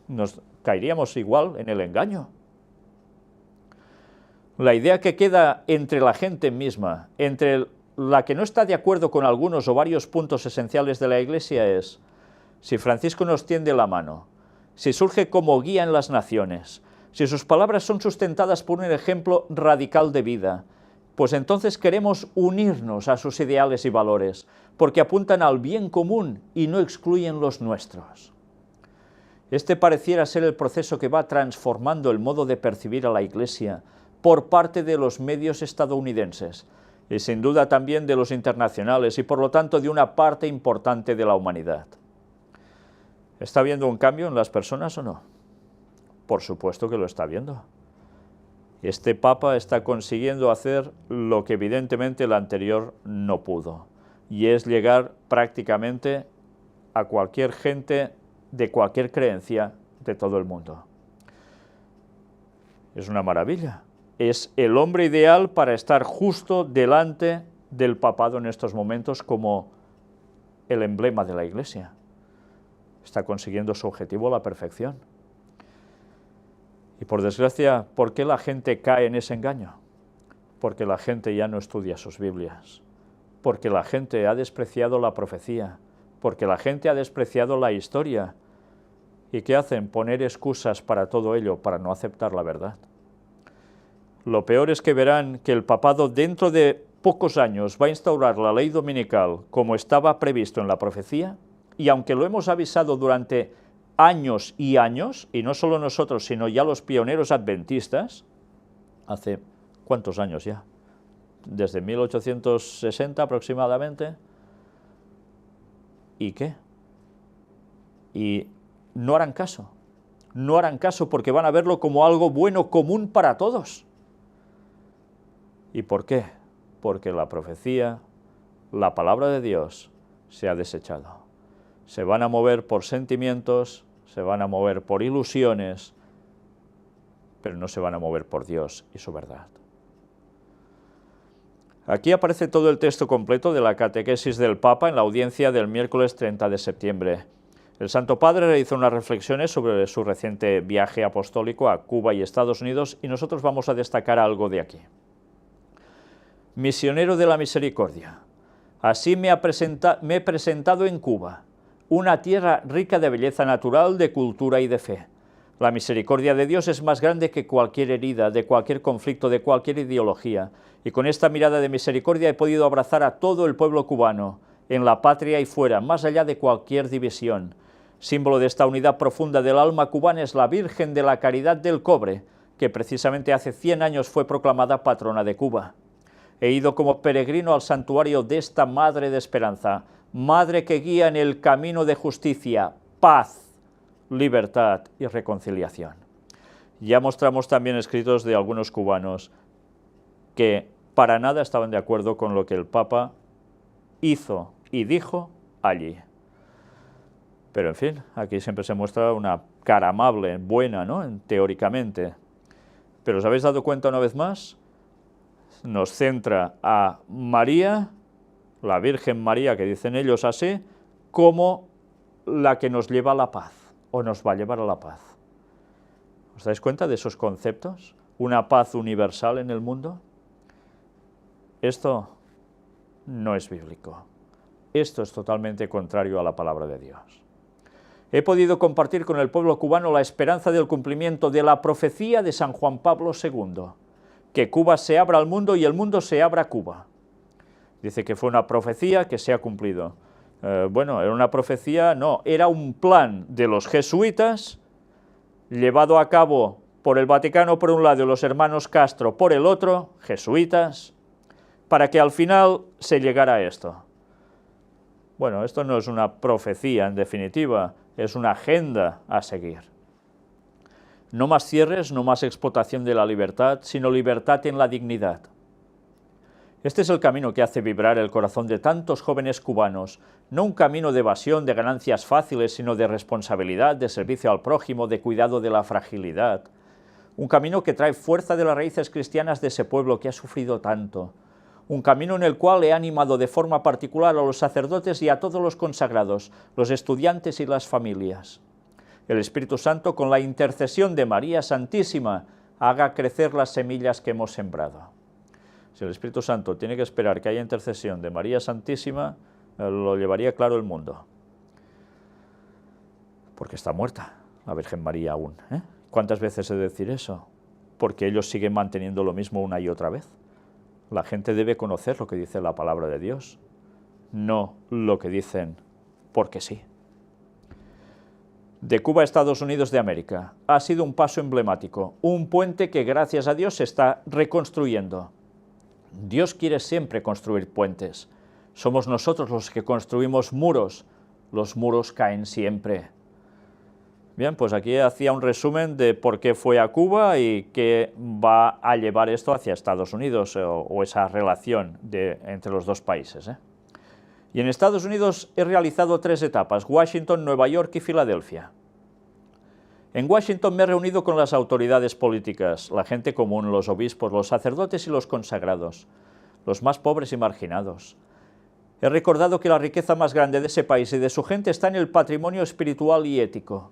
nos caeríamos igual en el engaño. La idea que queda entre la gente misma, entre la que no está de acuerdo con algunos o varios puntos esenciales de la Iglesia es, si Francisco nos tiende la mano, si surge como guía en las naciones, si sus palabras son sustentadas por un ejemplo radical de vida, pues entonces queremos unirnos a sus ideales y valores, porque apuntan al bien común y no excluyen los nuestros. Este pareciera ser el proceso que va transformando el modo de percibir a la Iglesia por parte de los medios estadounidenses, y sin duda también de los internacionales, y por lo tanto de una parte importante de la humanidad. ¿Está habiendo un cambio en las personas o no? Por supuesto que lo está viendo. Este Papa está consiguiendo hacer lo que evidentemente el anterior no pudo, y es llegar prácticamente a cualquier gente de cualquier creencia de todo el mundo. Es una maravilla. Es el hombre ideal para estar justo delante del papado en estos momentos como el emblema de la Iglesia. Está consiguiendo su objetivo a la perfección. Y por desgracia, ¿por qué la gente cae en ese engaño? Porque la gente ya no estudia sus Biblias, porque la gente ha despreciado la profecía, porque la gente ha despreciado la historia. ¿Y qué hacen? Poner excusas para todo ello, para no aceptar la verdad. Lo peor es que verán que el papado dentro de pocos años va a instaurar la ley dominical como estaba previsto en la profecía, y aunque lo hemos avisado durante años, y no solo nosotros, sino ya los pioneros adventistas, hace ¿cuántos años ya? Desde 1860 aproximadamente, ¿Y qué? Y no harán caso. No harán caso porque van a verlo como algo bueno, común para todos. ¿Y por qué? Porque la profecía, la palabra de Dios, se ha desechado. Se van a mover por sentimientos, se van a mover por ilusiones, pero no se van a mover por Dios y su verdad. Aquí aparece todo el texto completo de la catequesis del Papa en la audiencia del miércoles 30 de septiembre. El Santo Padre realizó unas reflexiones sobre su reciente viaje apostólico a Cuba y Estados Unidos y nosotros vamos a destacar algo de aquí. Misionero de la misericordia. Así me he presentado en Cuba, una tierra rica de belleza natural, de cultura y de fe. La misericordia de Dios es más grande que cualquier herida, de cualquier conflicto, de cualquier ideología, y con esta mirada de misericordia he podido abrazar a todo el pueblo cubano, en la patria y fuera, más allá de cualquier división. Símbolo de esta unidad profunda del alma cubana es la Virgen de la Caridad del Cobre, que precisamente hace 100 años fue proclamada patrona de Cuba. He ido como peregrino al santuario de esta Madre de Esperanza, Madre que guía en el camino de justicia, paz, libertad y reconciliación. Ya mostramos también escritos de algunos cubanos que para nada estaban de acuerdo con lo que el Papa hizo y dijo allí. Pero en fin, aquí siempre se muestra una cara amable, buena, ¿no? Teóricamente. Pero ¿os habéis dado cuenta una vez más? Nos centra a María, la Virgen María, que dicen ellos así, como la que nos lleva a la paz, o nos va a llevar a la paz. ¿Os dais cuenta de esos conceptos? ¿Una paz universal en el mundo? Esto no es bíblico. Esto es totalmente contrario a la palabra de Dios. He podido compartir con el pueblo cubano la esperanza del cumplimiento de la profecía de San Juan Pablo II, que Cuba se abra al mundo y el mundo se abra a Cuba. Dice que fue una profecía que se ha cumplido. Bueno, era una profecía, no, era un plan de los jesuitas, llevado a cabo por el Vaticano por un lado y los hermanos Castro por el otro, jesuitas, para que al final se llegara a esto. Bueno, esto no es una profecía en definitiva, es una agenda a seguir. No más cierres, no más explotación de la libertad, sino libertad en la dignidad. Este es el camino que hace vibrar el corazón de tantos jóvenes cubanos, no un camino de evasión, de ganancias fáciles, sino de responsabilidad, de servicio al prójimo, de cuidado de la fragilidad. Un camino que trae fuerza de las raíces cristianas de ese pueblo que ha sufrido tanto. Un camino en el cual he animado de forma particular a los sacerdotes y a todos los consagrados, los estudiantes y las familias. El Espíritu Santo, con la intercesión de María Santísima, haga crecer las semillas que hemos sembrado. Si el Espíritu Santo tiene que esperar que haya intercesión de María Santísima, lo llevaría claro el mundo. Porque está muerta la Virgen María aún, ¿eh? ¿Cuántas veces he de decir eso? Porque ellos siguen manteniendo lo mismo una y otra vez. La gente debe conocer lo que dice la palabra de Dios, no lo que dicen porque sí. De Cuba a Estados Unidos de América ha sido un paso emblemático, un puente que gracias a Dios se está reconstruyendo. Dios quiere siempre construir puentes. Somos nosotros los que construimos muros. Los muros caen siempre. Bien, pues aquí hacía un resumen de por qué fue a Cuba y qué va a llevar esto hacia Estados Unidos, o esa relación entre los dos países, ¿eh? Y en Estados Unidos he realizado 3 etapas: Washington, Nueva York y Filadelfia. En Washington me he reunido con las autoridades políticas, la gente común, los obispos, los sacerdotes y los consagrados, los más pobres y marginados. He recordado que la riqueza más grande de ese país y de su gente está en el patrimonio espiritual y ético.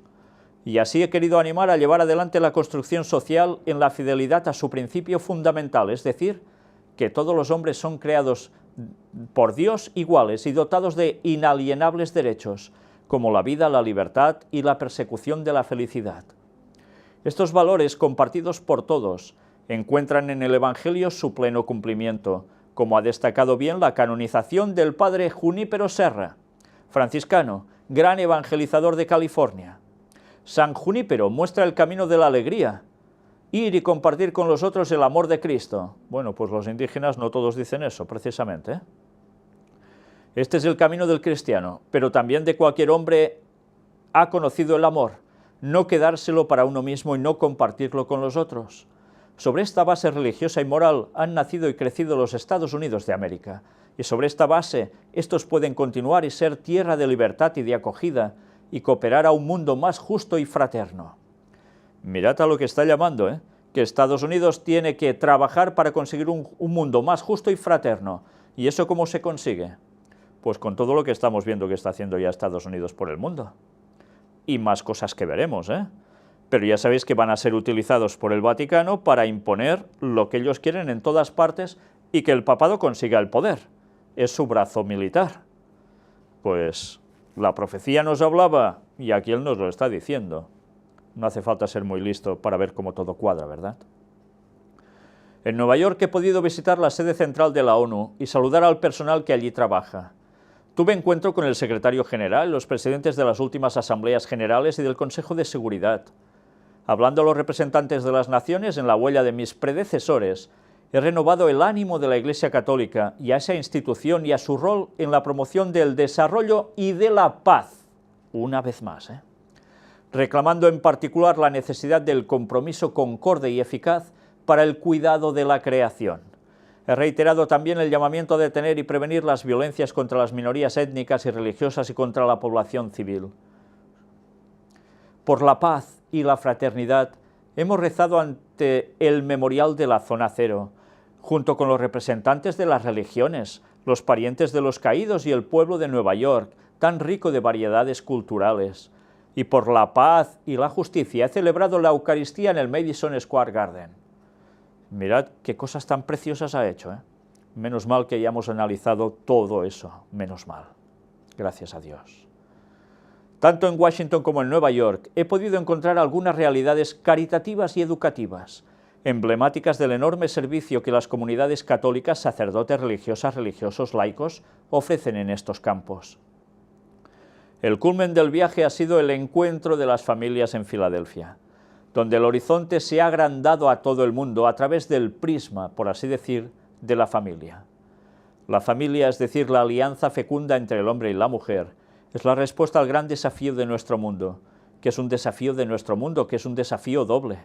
Y así he querido animar a llevar adelante la construcción social en la fidelidad a su principio fundamental, es decir, que todos los hombres son creados por Dios iguales y dotados de inalienables derechos, como la vida, la libertad y la persecución de la felicidad. Estos valores, compartidos por todos, encuentran en el Evangelio su pleno cumplimiento, como ha destacado bien la canonización del padre Junípero Serra, franciscano, gran evangelizador de California. San Junípero muestra el camino de la alegría, ir y compartir con los otros el amor de Cristo. Bueno, pues los indígenas no todos dicen eso, precisamente, ¿eh? Este es el camino del cristiano, pero también de cualquier hombre ha conocido el amor, no quedárselo para uno mismo y no compartirlo con los otros. Sobre esta base religiosa y moral han nacido y crecido los Estados Unidos de América, y sobre esta base estos pueden continuar y ser tierra de libertad y de acogida, y cooperar a un mundo más justo y fraterno. Mirad a lo que está llamando, que Estados Unidos tiene que trabajar para conseguir un mundo más justo y fraterno. ¿Y eso cómo se consigue? Pues con todo lo que estamos viendo que está haciendo ya Estados Unidos por el mundo. Y más cosas que veremos, Pero ya sabéis que van a ser utilizados por el Vaticano para imponer lo que ellos quieren en todas partes y que el papado consiga el poder. Es su brazo militar. Pues la profecía nos hablaba y aquí él nos lo está diciendo. No hace falta ser muy listo para ver cómo todo cuadra, ¿verdad? En Nueva York he podido visitar la sede central de la ONU y saludar al personal que allí trabaja. Tuve encuentro con el secretario general, los presidentes de las últimas asambleas generales y del Consejo de Seguridad. Hablando a los representantes de las naciones en la huella de mis predecesores, he renovado el ánimo de la Iglesia Católica y a esa institución y a su rol en la promoción del desarrollo y de la paz, una vez más, reclamando en particular la necesidad del compromiso concorde y eficaz para el cuidado de la creación. He reiterado también el llamamiento a detener y prevenir las violencias contra las minorías étnicas y religiosas y contra la población civil. Por la paz y la fraternidad hemos rezado ante el memorial de la Zona Cero, junto con los representantes de las religiones, los parientes de los caídos y el pueblo de Nueva York, tan rico de variedades culturales. Y por la paz y la justicia he celebrado la Eucaristía en el Madison Square Garden. Mirad qué cosas tan preciosas ha hecho, Menos mal que hayamos analizado todo eso, menos mal. Gracias a Dios. Tanto en Washington como en Nueva York he podido encontrar algunas realidades caritativas y educativas, emblemáticas del enorme servicio que las comunidades católicas, sacerdotes, religiosas, religiosos, laicos, ofrecen en estos campos. El culmen del viaje ha sido el encuentro de las familias en Filadelfia, donde el horizonte se ha agrandado a todo el mundo a través del prisma, por así decir, de la familia. La familia, es decir, la alianza fecunda entre el hombre y la mujer, es la respuesta al gran desafío de nuestro mundo, que es un desafío de nuestro mundo, que es un desafío doble,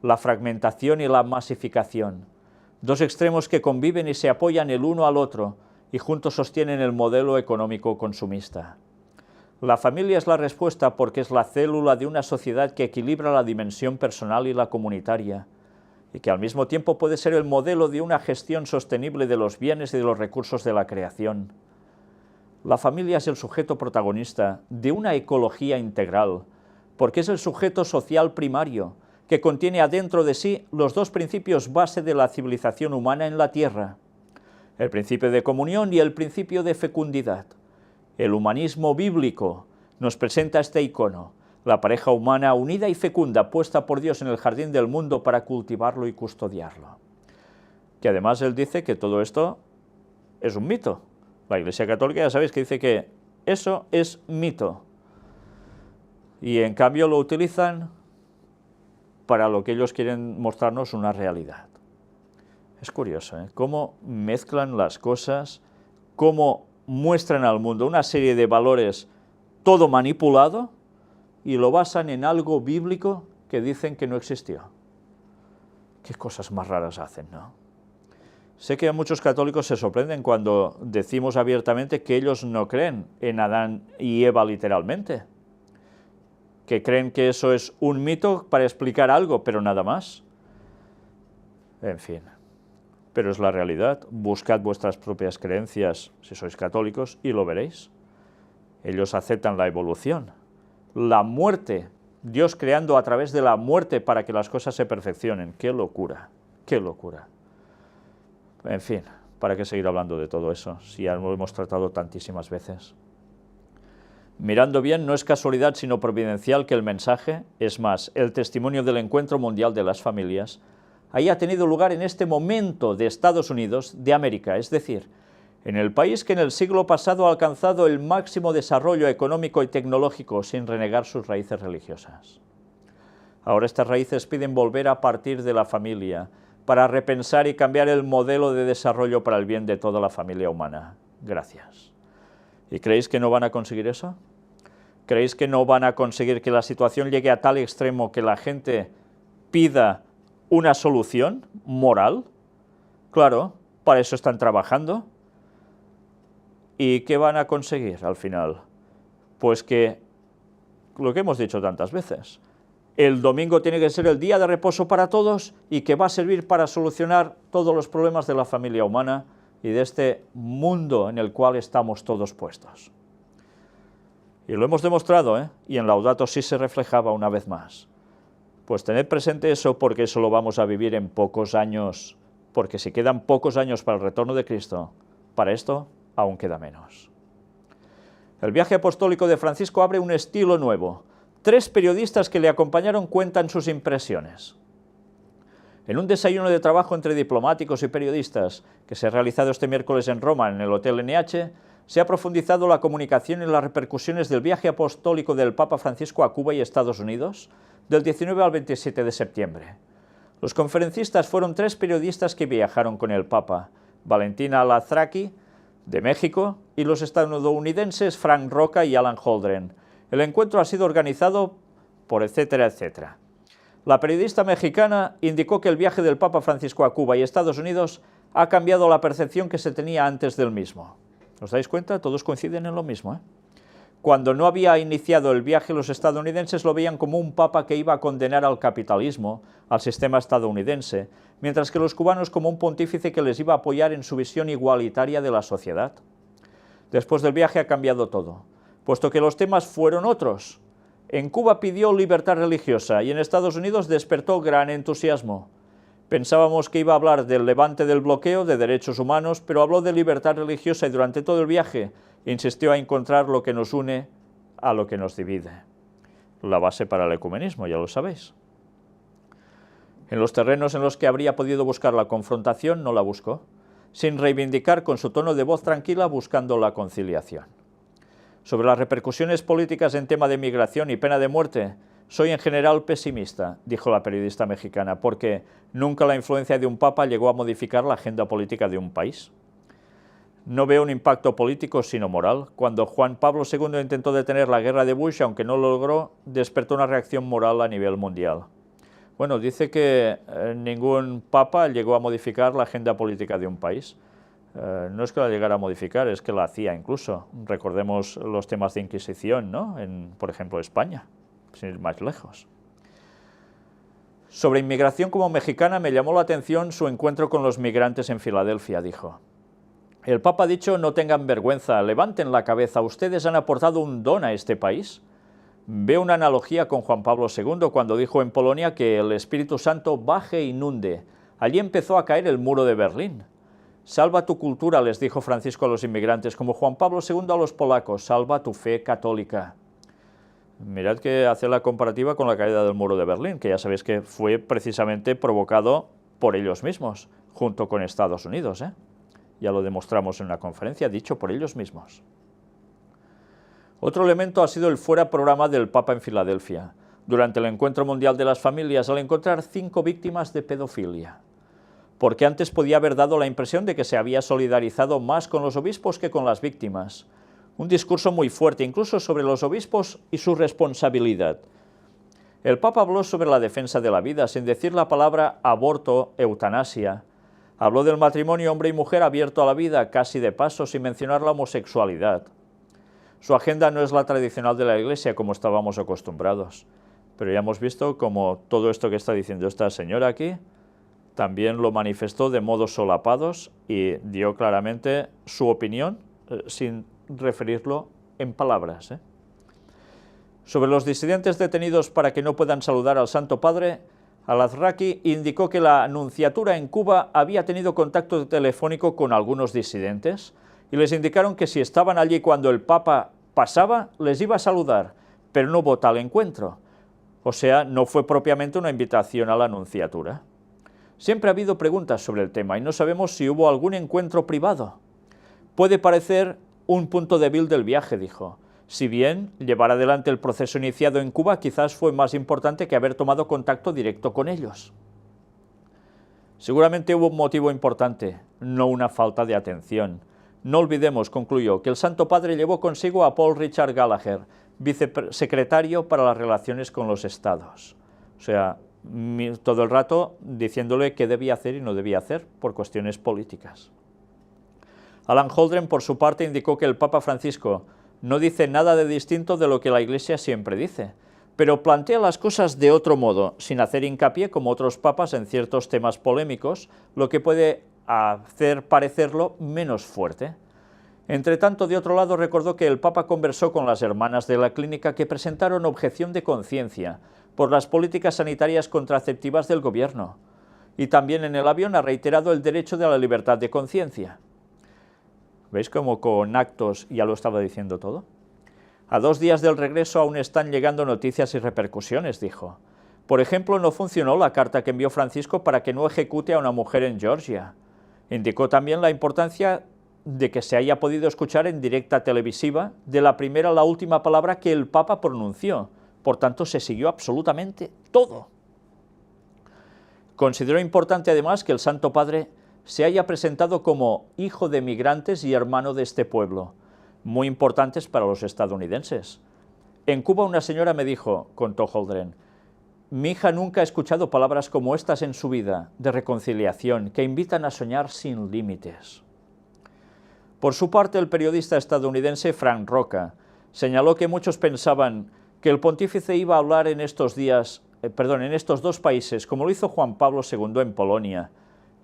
la fragmentación y la masificación, dos extremos que conviven y se apoyan el uno al otro y juntos sostienen el modelo económico consumista. La familia es la respuesta porque es la célula de una sociedad que equilibra la dimensión personal y la comunitaria, y que al mismo tiempo puede ser el modelo de una gestión sostenible de los bienes y de los recursos de la creación. La familia es el sujeto protagonista de una ecología integral, porque es el sujeto social primario, que contiene adentro de sí los dos principios base de la civilización humana en la Tierra, el principio de comunión y el principio de fecundidad. El humanismo bíblico nos presenta este icono, la pareja humana unida y fecunda puesta por Dios en el jardín del mundo para cultivarlo y custodiarlo. Que además él dice que todo esto es un mito. La Iglesia Católica ya sabéis que dice que eso es mito. Y en cambio lo utilizan para lo que ellos quieren mostrarnos una realidad. Es curioso, cómo mezclan las cosas, cómo muestran al mundo una serie de valores todo manipulado y lo basan en algo bíblico que dicen que no existió. Qué cosas más raras hacen, ¿no? Sé que muchos católicos se sorprenden cuando decimos abiertamente que ellos no creen en Adán y Eva literalmente, que creen que eso es un mito para explicar algo, pero nada más. En fin. Pero es la realidad. Buscad vuestras propias creencias si sois católicos y lo veréis. Ellos aceptan la evolución, la muerte, Dios creando a través de la muerte para que las cosas se perfeccionen. ¡Qué locura! ¡Qué locura! En fin, ¿para qué seguir hablando de todo eso si ya lo hemos tratado tantísimas veces? Mirando bien, no es casualidad sino providencial que el mensaje, es más, el testimonio del Encuentro Mundial de las Familias, haya tenido lugar en este momento de Estados Unidos de América, es decir, en el país que en el siglo pasado ha alcanzado el máximo desarrollo económico y tecnológico sin renegar sus raíces religiosas. Ahora estas raíces piden volver a partir de la familia para repensar y cambiar el modelo de desarrollo para el bien de toda la familia humana. Gracias. ¿Y creéis que no van a conseguir eso? ¿Creéis que no van a conseguir que la situación llegue a tal extremo que la gente pida una solución moral? Claro, para eso están trabajando. ¿Y qué van a conseguir al final? Pues que, lo que hemos dicho tantas veces, el domingo tiene que ser el día de reposo para todos y que va a servir para solucionar todos los problemas de la familia humana y de este mundo en el cual estamos todos puestos. Y lo hemos demostrado, ¿eh? Y en Laudato Si se reflejaba una vez más. Pues tened presente eso, porque eso lo vamos a vivir en pocos años, porque si quedan pocos años para el retorno de Cristo, para esto aún queda menos. El viaje apostólico de Francisco abre un estilo nuevo. 3 periodistas que le acompañaron cuentan sus impresiones. En un desayuno de trabajo entre diplomáticos y periodistas que se ha realizado este miércoles en Roma, en el Hotel NH, se ha profundizado la comunicación y las repercusiones del viaje apostólico del Papa Francisco a Cuba y Estados Unidos del 19 al 27 de septiembre. Los conferencistas fueron 3 periodistas que viajaron con el Papa: Valentina Lazraki, de México, y los estadounidenses Frank Roca y Alan Holdren. El encuentro ha sido organizado por etcétera, etcétera. La periodista mexicana indicó que el viaje del Papa Francisco a Cuba y Estados Unidos ha cambiado la percepción que se tenía antes del mismo. ¿Os dais cuenta? Todos coinciden en lo mismo, ¿eh? Cuando no había iniciado el viaje, los estadounidenses lo veían como un papa que iba a condenar al capitalismo, al sistema estadounidense, mientras que los cubanos como un pontífice que les iba a apoyar en su visión igualitaria de la sociedad. Después del viaje ha cambiado todo, puesto que los temas fueron otros. En Cuba pidió libertad religiosa y en Estados Unidos despertó gran entusiasmo. Pensábamos que iba a hablar del levante del bloqueo, de derechos humanos, pero habló de libertad religiosa y durante todo el viaje insistió a encontrar lo que nos une a lo que nos divide. La base para el ecumenismo, ya lo sabéis. En los terrenos en los que habría podido buscar la confrontación, no la buscó, sin reivindicar con su tono de voz tranquila buscando la conciliación. Sobre las repercusiones políticas en tema de migración y pena de muerte, soy en general pesimista, dijo la periodista mexicana, porque nunca la influencia de un papa llegó a modificar la agenda política de un país. No veo un impacto político sino moral. Cuando Juan Pablo II intentó detener la guerra de Bush, aunque no lo logró, despertó una reacción moral a nivel mundial. Bueno, dice que ningún papa llegó a modificar la agenda política de un país. No es que la llegara a modificar, es que la hacía incluso. Recordemos los temas de Inquisición, ¿no? Por ejemplo, España, sin ir más lejos. Sobre inmigración como mexicana me llamó la atención su encuentro con los migrantes en Filadelfia, dijo. El Papa ha dicho: no tengan vergüenza, levanten la cabeza, ustedes han aportado un don a este país. Veo una analogía con Juan Pablo II cuando dijo en Polonia que el Espíritu Santo baje e inunde. Allí empezó a caer el muro de Berlín. Salva tu cultura, les dijo Francisco a los inmigrantes, como Juan Pablo II a los polacos, salva tu fe católica. Mirad que hace la comparativa con la caída del muro de Berlín, que ya sabéis que fue precisamente provocado por ellos mismos, junto con Estados Unidos, ¿eh? Ya lo demostramos en una conferencia, dicho por ellos mismos. Otro elemento ha sido el fuera programa del Papa en Filadelfia, durante el Encuentro Mundial de las Familias, al encontrar 5 víctimas de pedofilia. Porque antes podía haber dado la impresión de que se había solidarizado más con los obispos que con las víctimas. Un discurso muy fuerte, incluso sobre los obispos y su responsabilidad. El Papa habló sobre la defensa de la vida, sin decir la palabra aborto, eutanasia. Habló del matrimonio hombre y mujer abierto a la vida, casi de paso, sin mencionar la homosexualidad. Su agenda no es la tradicional de la Iglesia, como estábamos acostumbrados. Pero ya hemos visto como todo esto que está diciendo esta señora aquí, también lo manifestó de modos solapados y dio claramente su opinión, sin referirlo en palabras. Sobre los disidentes detenidos para que no puedan saludar al Santo Padre, Al-Azraqi indicó que la nunciatura en Cuba había tenido contacto telefónico con algunos disidentes y les indicaron que si estaban allí cuando el Papa pasaba, les iba a saludar, pero no hubo tal encuentro. O sea, no fue propiamente una invitación a la nunciatura. Siempre ha habido preguntas sobre el tema y no sabemos si hubo algún encuentro privado. Puede parecer un punto débil del viaje, dijo. Si bien llevar adelante el proceso iniciado en Cuba quizás fue más importante que haber tomado contacto directo con ellos. Seguramente hubo un motivo importante, no una falta de atención. No olvidemos, concluyó, que el Santo Padre llevó consigo a Paul Richard Gallagher, vicesecretario para las relaciones con los estados. O sea, todo el rato diciéndole qué debía hacer y no debía hacer por cuestiones políticas. Alan Holdren, por su parte, indicó que el Papa Francisco no dice nada de distinto de lo que la Iglesia siempre dice, pero plantea las cosas de otro modo, sin hacer hincapié, como otros papas, en ciertos temas polémicos, lo que puede hacer parecerlo menos fuerte. Entre tanto, de otro lado, recordó que el Papa conversó con las hermanas de la clínica que presentaron objeción de conciencia por las políticas sanitarias contraceptivas del gobierno, y también en el avión ha reiterado el derecho de la libertad de conciencia. ¿Veis cómo con actos ya lo estaba diciendo todo? A 2 días del regreso aún están llegando noticias y repercusiones, dijo. Por ejemplo, no funcionó la carta que envió Francisco para que no ejecute a una mujer en Georgia. Indicó también la importancia de que se haya podido escuchar en directa televisiva de la primera a la última palabra que el Papa pronunció. Por tanto, se siguió absolutamente todo. Consideró importante además que el Santo Padre se haya presentado como hijo de migrantes y hermano de este pueblo, muy importantes para los estadounidenses. En Cuba una señora me dijo, contó Holdren, mi hija nunca ha escuchado palabras como estas en su vida, de reconciliación, que invitan a soñar sin límites. Por su parte, el periodista estadounidense Frank Roca señaló que muchos pensaban que el pontífice iba a hablar en estos 2 países, como lo hizo Juan Pablo II en Polonia,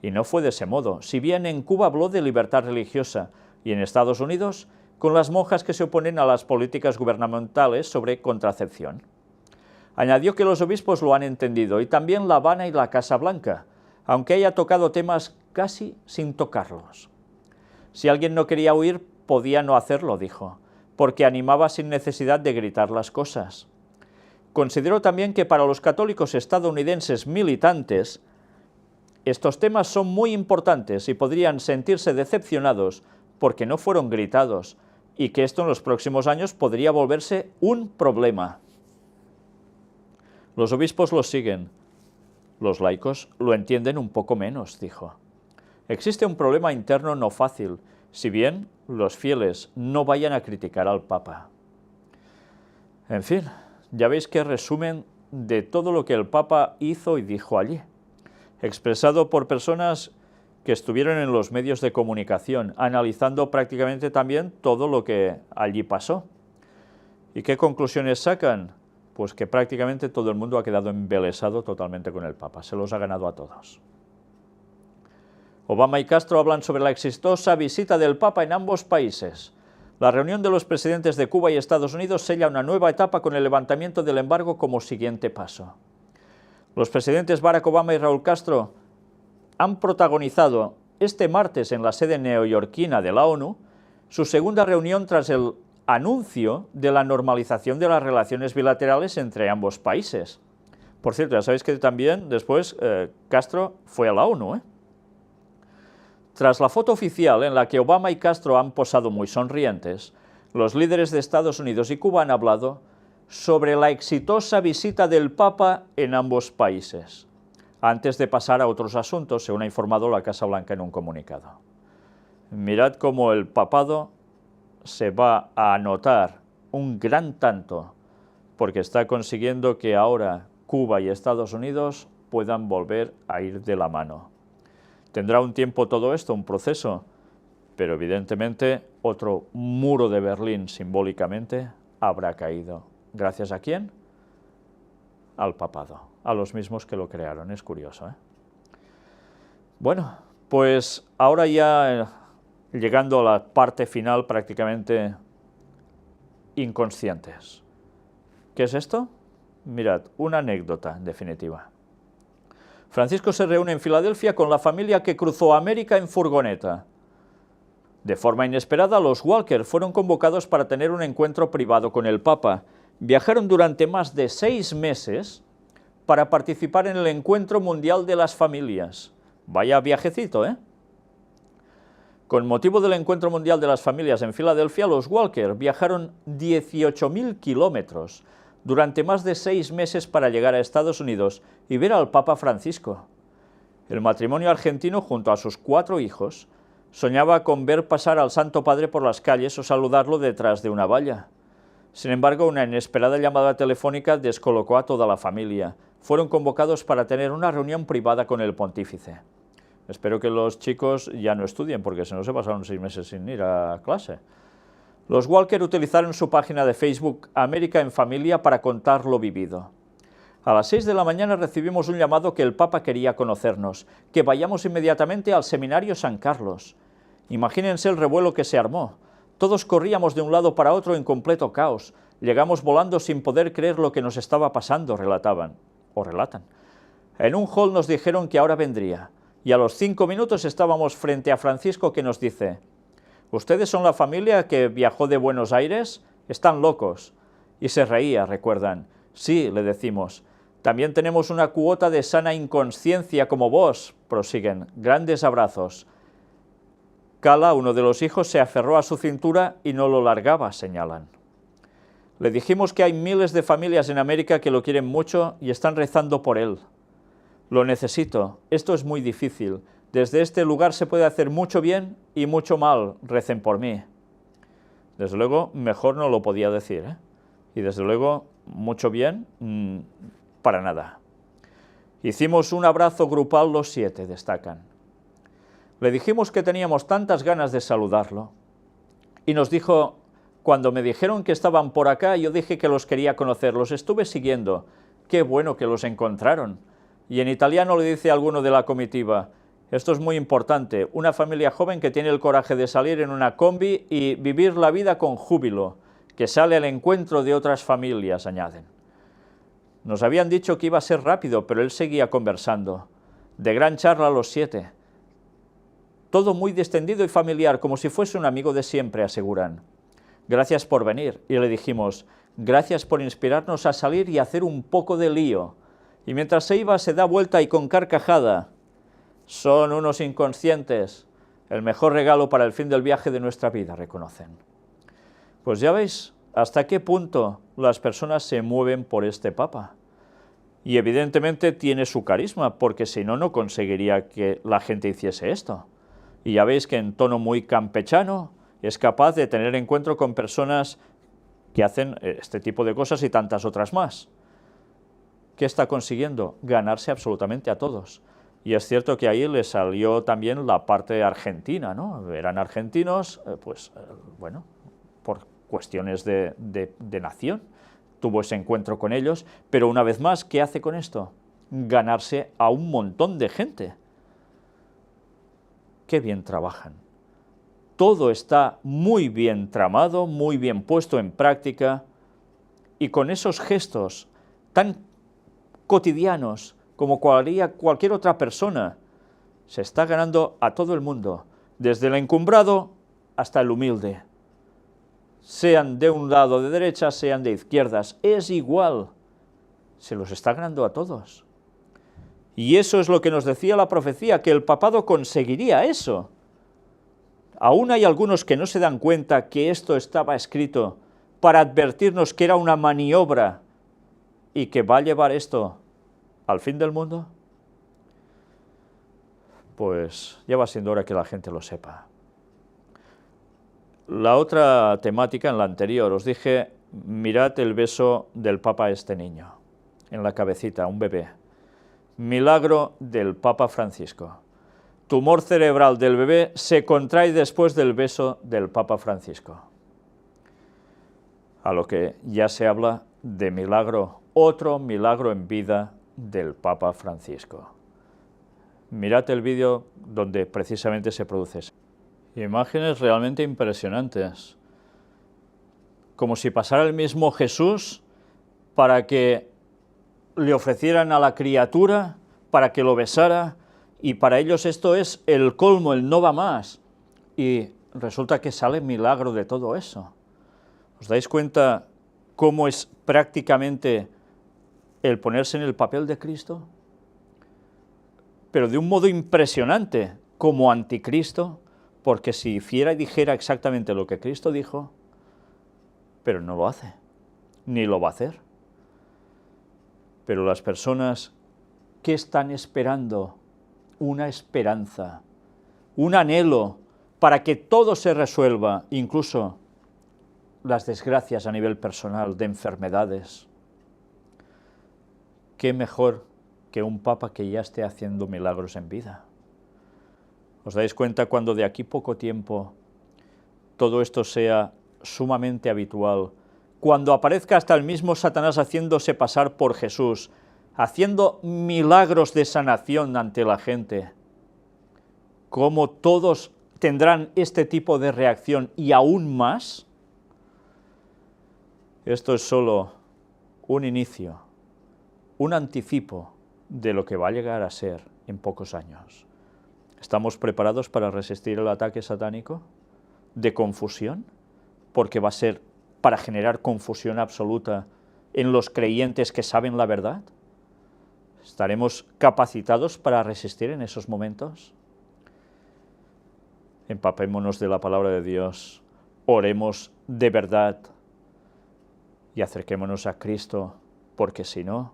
y no fue de ese modo. Si bien en Cuba habló de libertad religiosa y en Estados Unidos, con las monjas que se oponen a las políticas gubernamentales sobre contracepción. Añadió que los obispos lo han entendido, y también La Habana y la Casa Blanca, aunque haya tocado temas casi sin tocarlos. Si alguien no quería huir, podía no hacerlo, dijo, porque animaba sin necesidad de gritar las cosas. Consideró también que para los católicos estadounidenses militantes, estos temas son muy importantes y podrían sentirse decepcionados porque no fueron gritados, y que esto en los próximos años podría volverse un problema. Los obispos los siguen, los laicos lo entienden un poco menos, dijo. Existe un problema interno no fácil, si bien los fieles no vayan a criticar al Papa. En fin, ya veis qué resumen de todo lo que el Papa hizo y dijo allí, expresado por personas que estuvieron en los medios de comunicación, analizando prácticamente también todo lo que allí pasó. ¿Y qué conclusiones sacan? Pues que prácticamente todo el mundo ha quedado embelesado totalmente con el Papa, se los ha ganado a todos. Obama y Castro hablan sobre la exitosa visita del Papa en ambos países. La reunión de los presidentes de Cuba y Estados Unidos sella una nueva etapa con el levantamiento del embargo como siguiente paso. Los presidentes Barack Obama y Raúl Castro han protagonizado este martes en la sede neoyorquina de la ONU su segunda reunión tras el anuncio de la normalización de las relaciones bilaterales entre ambos países. Por cierto, ya sabéis que también después Castro fue a la ONU. Tras la foto oficial en la que Obama y Castro han posado muy sonrientes, los líderes de Estados Unidos y Cuba han hablado sobre la exitosa visita del Papa en ambos países, antes de pasar a otros asuntos, según ha informado la Casa Blanca en un comunicado. Mirad cómo el papado se va a anotar un gran tanto, porque está consiguiendo que ahora Cuba y Estados Unidos puedan volver a ir de la mano. Tendrá un tiempo todo esto, un proceso, pero evidentemente otro muro de Berlín simbólicamente habrá caído. ¿Gracias a quién? Al papado, a los mismos que lo crearon, es curioso, ¿eh? Bueno, pues ahora ya llegando a la parte final prácticamente inconscientes. ¿Qué es esto? Mirad, una anécdota en definitiva. Francisco se reúne en Filadelfia con la familia que cruzó América en furgoneta. De forma inesperada, los Walker fueron convocados para tener un encuentro privado con el Papa. Viajaron durante más de 6 meses para participar en el Encuentro Mundial de las Familias. Vaya viajecito, ¿eh? Con motivo del Encuentro Mundial de las Familias en Filadelfia, los Walker viajaron 18.000 kilómetros durante más de 6 meses para llegar a Estados Unidos y ver al Papa Francisco. El matrimonio argentino, junto a sus 4 hijos, Soñaba con ver pasar al Santo Padre por las calles o saludarlo detrás de una valla. Sin embargo, una inesperada llamada telefónica descolocó a toda la familia. Fueron convocados para tener una reunión privada con el pontífice. Espero que los chicos ya no estudien, porque si no se pasaron 6 meses sin ir a clase. Los Walker utilizaron su página de Facebook América en Familia para contar lo vivido. A las 6 de la mañana recibimos un llamado que el Papa quería conocernos, que vayamos inmediatamente al Seminario San Carlos. Imagínense el revuelo que se armó. Todos corríamos de un lado para otro en completo caos. Llegamos volando sin poder creer lo que nos estaba pasando, relatan. En un hall nos dijeron que ahora vendría, y a los 5 minutos estábamos frente a Francisco, que nos dice: «¿Ustedes son la familia que viajó de Buenos Aires? Están locos». Y se reía, recuerdan. «Sí», le decimos, «también tenemos una cuota de sana inconsciencia como vos», prosiguen. «Grandes abrazos». Cala, uno de los hijos, se aferró a su cintura y no lo largaba, señalan. Le dijimos que hay miles de familias en América que lo quieren mucho y están rezando por él. «Lo necesito, esto es muy difícil. Desde este lugar se puede hacer mucho bien y mucho mal, recen por mí». Desde luego, mejor no lo podía decir, ¿eh? Y desde luego, mucho bien, para nada. Hicimos un abrazo grupal los 7, destacan. Le dijimos que teníamos tantas ganas de saludarlo, y nos dijo: «Cuando me dijeron que estaban por acá, yo dije que los quería conocer, los estuve siguiendo, qué bueno que los encontraron». Y en italiano le dice a alguno de la comitiva: «Esto es muy importante, una familia joven que tiene el coraje de salir en una combi y vivir la vida con júbilo, que sale al encuentro de otras familias», añaden. Nos habían dicho que iba a ser rápido, pero él seguía conversando. De gran charla los 7. Todo muy distendido y familiar, como si fuese un amigo de siempre, aseguran. «Gracias por venir», y le dijimos: «Gracias por inspirarnos a salir y hacer un poco de lío». Y mientras se iba se da vuelta y con carcajada: «Son unos inconscientes, el mejor regalo para el fin del viaje de nuestra vida», reconocen. Pues ya veis hasta qué punto las personas se mueven por este Papa. Y evidentemente tiene su carisma, porque si no, no conseguiría que la gente hiciese esto. Y ya veis que en tono muy campechano es capaz de tener encuentro con personas que hacen este tipo de cosas y tantas otras más. ¿Qué está consiguiendo? Ganarse absolutamente a todos. Y es cierto que ahí le salió también la parte argentina, ¿no? Eran argentinos, bueno, por cuestiones de nación, tuvo ese encuentro con ellos, pero una vez más, ¿qué hace con esto? Ganarse a un montón de gente. Qué bien trabajan. Todo está muy bien tramado, muy bien puesto en práctica, y con esos gestos tan cotidianos como haría cualquier otra persona, se está ganando a todo el mundo, desde el encumbrado hasta el humilde. Sean de un lado de derecha, sean de izquierdas, es igual, se los está ganando a todos. Y eso es lo que nos decía la profecía, que el papado conseguiría eso. Aún hay algunos que no se dan cuenta que esto estaba escrito para advertirnos que era una maniobra y que va a llevar esto al fin del mundo. Pues ya va siendo hora que la gente lo sepa. La otra temática, en la anterior, os dije: mirad el beso del Papa a este niño, en la cabecita, un bebé. Milagro del Papa Francisco. Tumor cerebral del bebé se contrae después del beso del Papa Francisco. A lo que ya se habla de milagro, otro milagro en vida del Papa Francisco. Mirad el vídeo donde precisamente se produce eso. Imágenes realmente impresionantes, como si pasara el mismo Jesús para que le ofrecieran a la criatura, para que lo besara, y para ellos esto es el colmo, el no va más, y resulta que sale milagro de todo eso. ¿Os dais cuenta cómo es prácticamente el ponerse en el papel de Cristo? Pero de un modo impresionante, como anticristo, porque si hiciera y dijera exactamente lo que Cristo dijo, pero no lo hace, ni lo va a hacer. Pero las personas, ¿qué están esperando? Una esperanza, un anhelo para que todo se resuelva, incluso las desgracias a nivel personal, de enfermedades. ¿Qué mejor que un Papa que ya esté haciendo milagros en vida? ¿Os dais cuenta cuando de aquí poco tiempo todo esto sea sumamente habitual? Cuando aparezca hasta el mismo Satanás haciéndose pasar por Jesús, haciendo milagros de sanación ante la gente, ¿cómo todos tendrán este tipo de reacción y aún más? Esto es solo un inicio, un anticipo de lo que va a llegar a ser en pocos años. ¿Estamos preparados para resistir el ataque satánico de confusión? Porque va a ser para generar confusión absoluta en los creyentes que saben la verdad. ¿Estaremos capacitados para resistir en esos momentos? Empapémonos de la palabra de Dios, oremos de verdad y acerquémonos a Cristo, porque si no,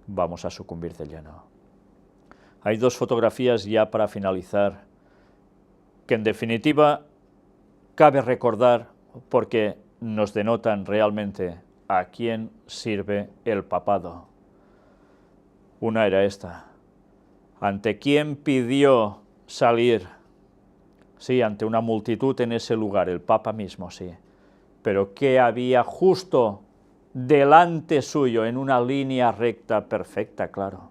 vamos a sucumbir de lleno. Hay dos fotografías ya para finalizar, que en definitiva cabe recordar porque nos denotan realmente a quién sirve el papado. Una era esta: ¿ante quién pidió salir? Sí, ante una multitud en ese lugar, el Papa mismo, sí. Pero ¿qué había justo delante suyo, en una línea recta perfecta? Claro,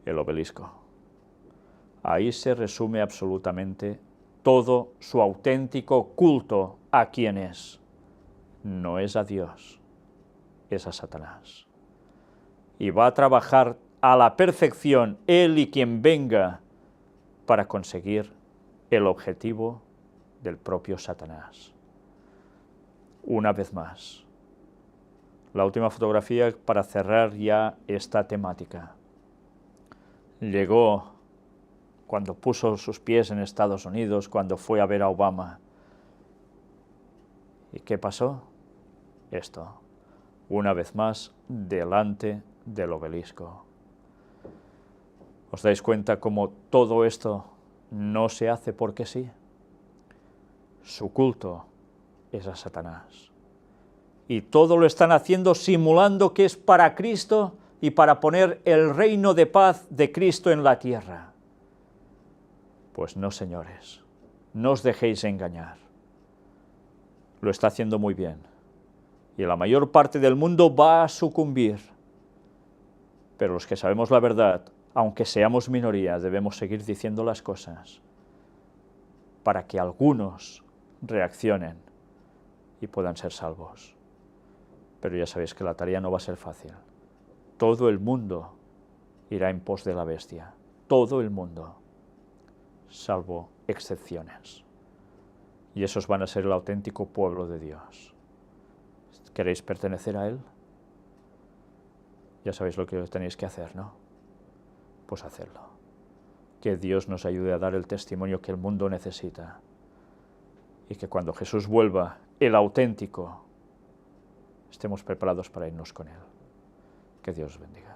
el obelisco. Ahí se resume absolutamente todo su auténtico culto a quién es. No es a Dios, es a Satanás. Y va a trabajar a la perfección él y quien venga para conseguir el objetivo del propio Satanás. Una vez más, la última fotografía para cerrar ya esta temática. Llegó cuando puso sus pies en Estados Unidos, cuando fue a ver a Obama. ¿Y qué pasó? Esto, una vez más, delante del obelisco. ¿Os dais cuenta cómo todo esto no se hace porque sí? Su culto es a Satanás. Y todo lo están haciendo simulando que es para Cristo y para poner el reino de paz de Cristo en la tierra. Pues no, señores, no os dejéis engañar. Lo está haciendo muy bien. Y la mayor parte del mundo va a sucumbir. Pero los que sabemos la verdad, aunque seamos minoría, debemos seguir diciendo las cosas para que algunos reaccionen y puedan ser salvos. Pero ya sabéis que la tarea no va a ser fácil. Todo el mundo irá en pos de la bestia. Todo el mundo, salvo excepciones. Y esos van a ser el auténtico pueblo de Dios. ¿Queréis pertenecer a Él? Ya sabéis lo que tenéis que hacer, ¿no? Pues hacerlo. Que Dios nos ayude a dar el testimonio que el mundo necesita. Y que cuando Jesús vuelva, el auténtico, estemos preparados para irnos con Él. Que Dios os bendiga.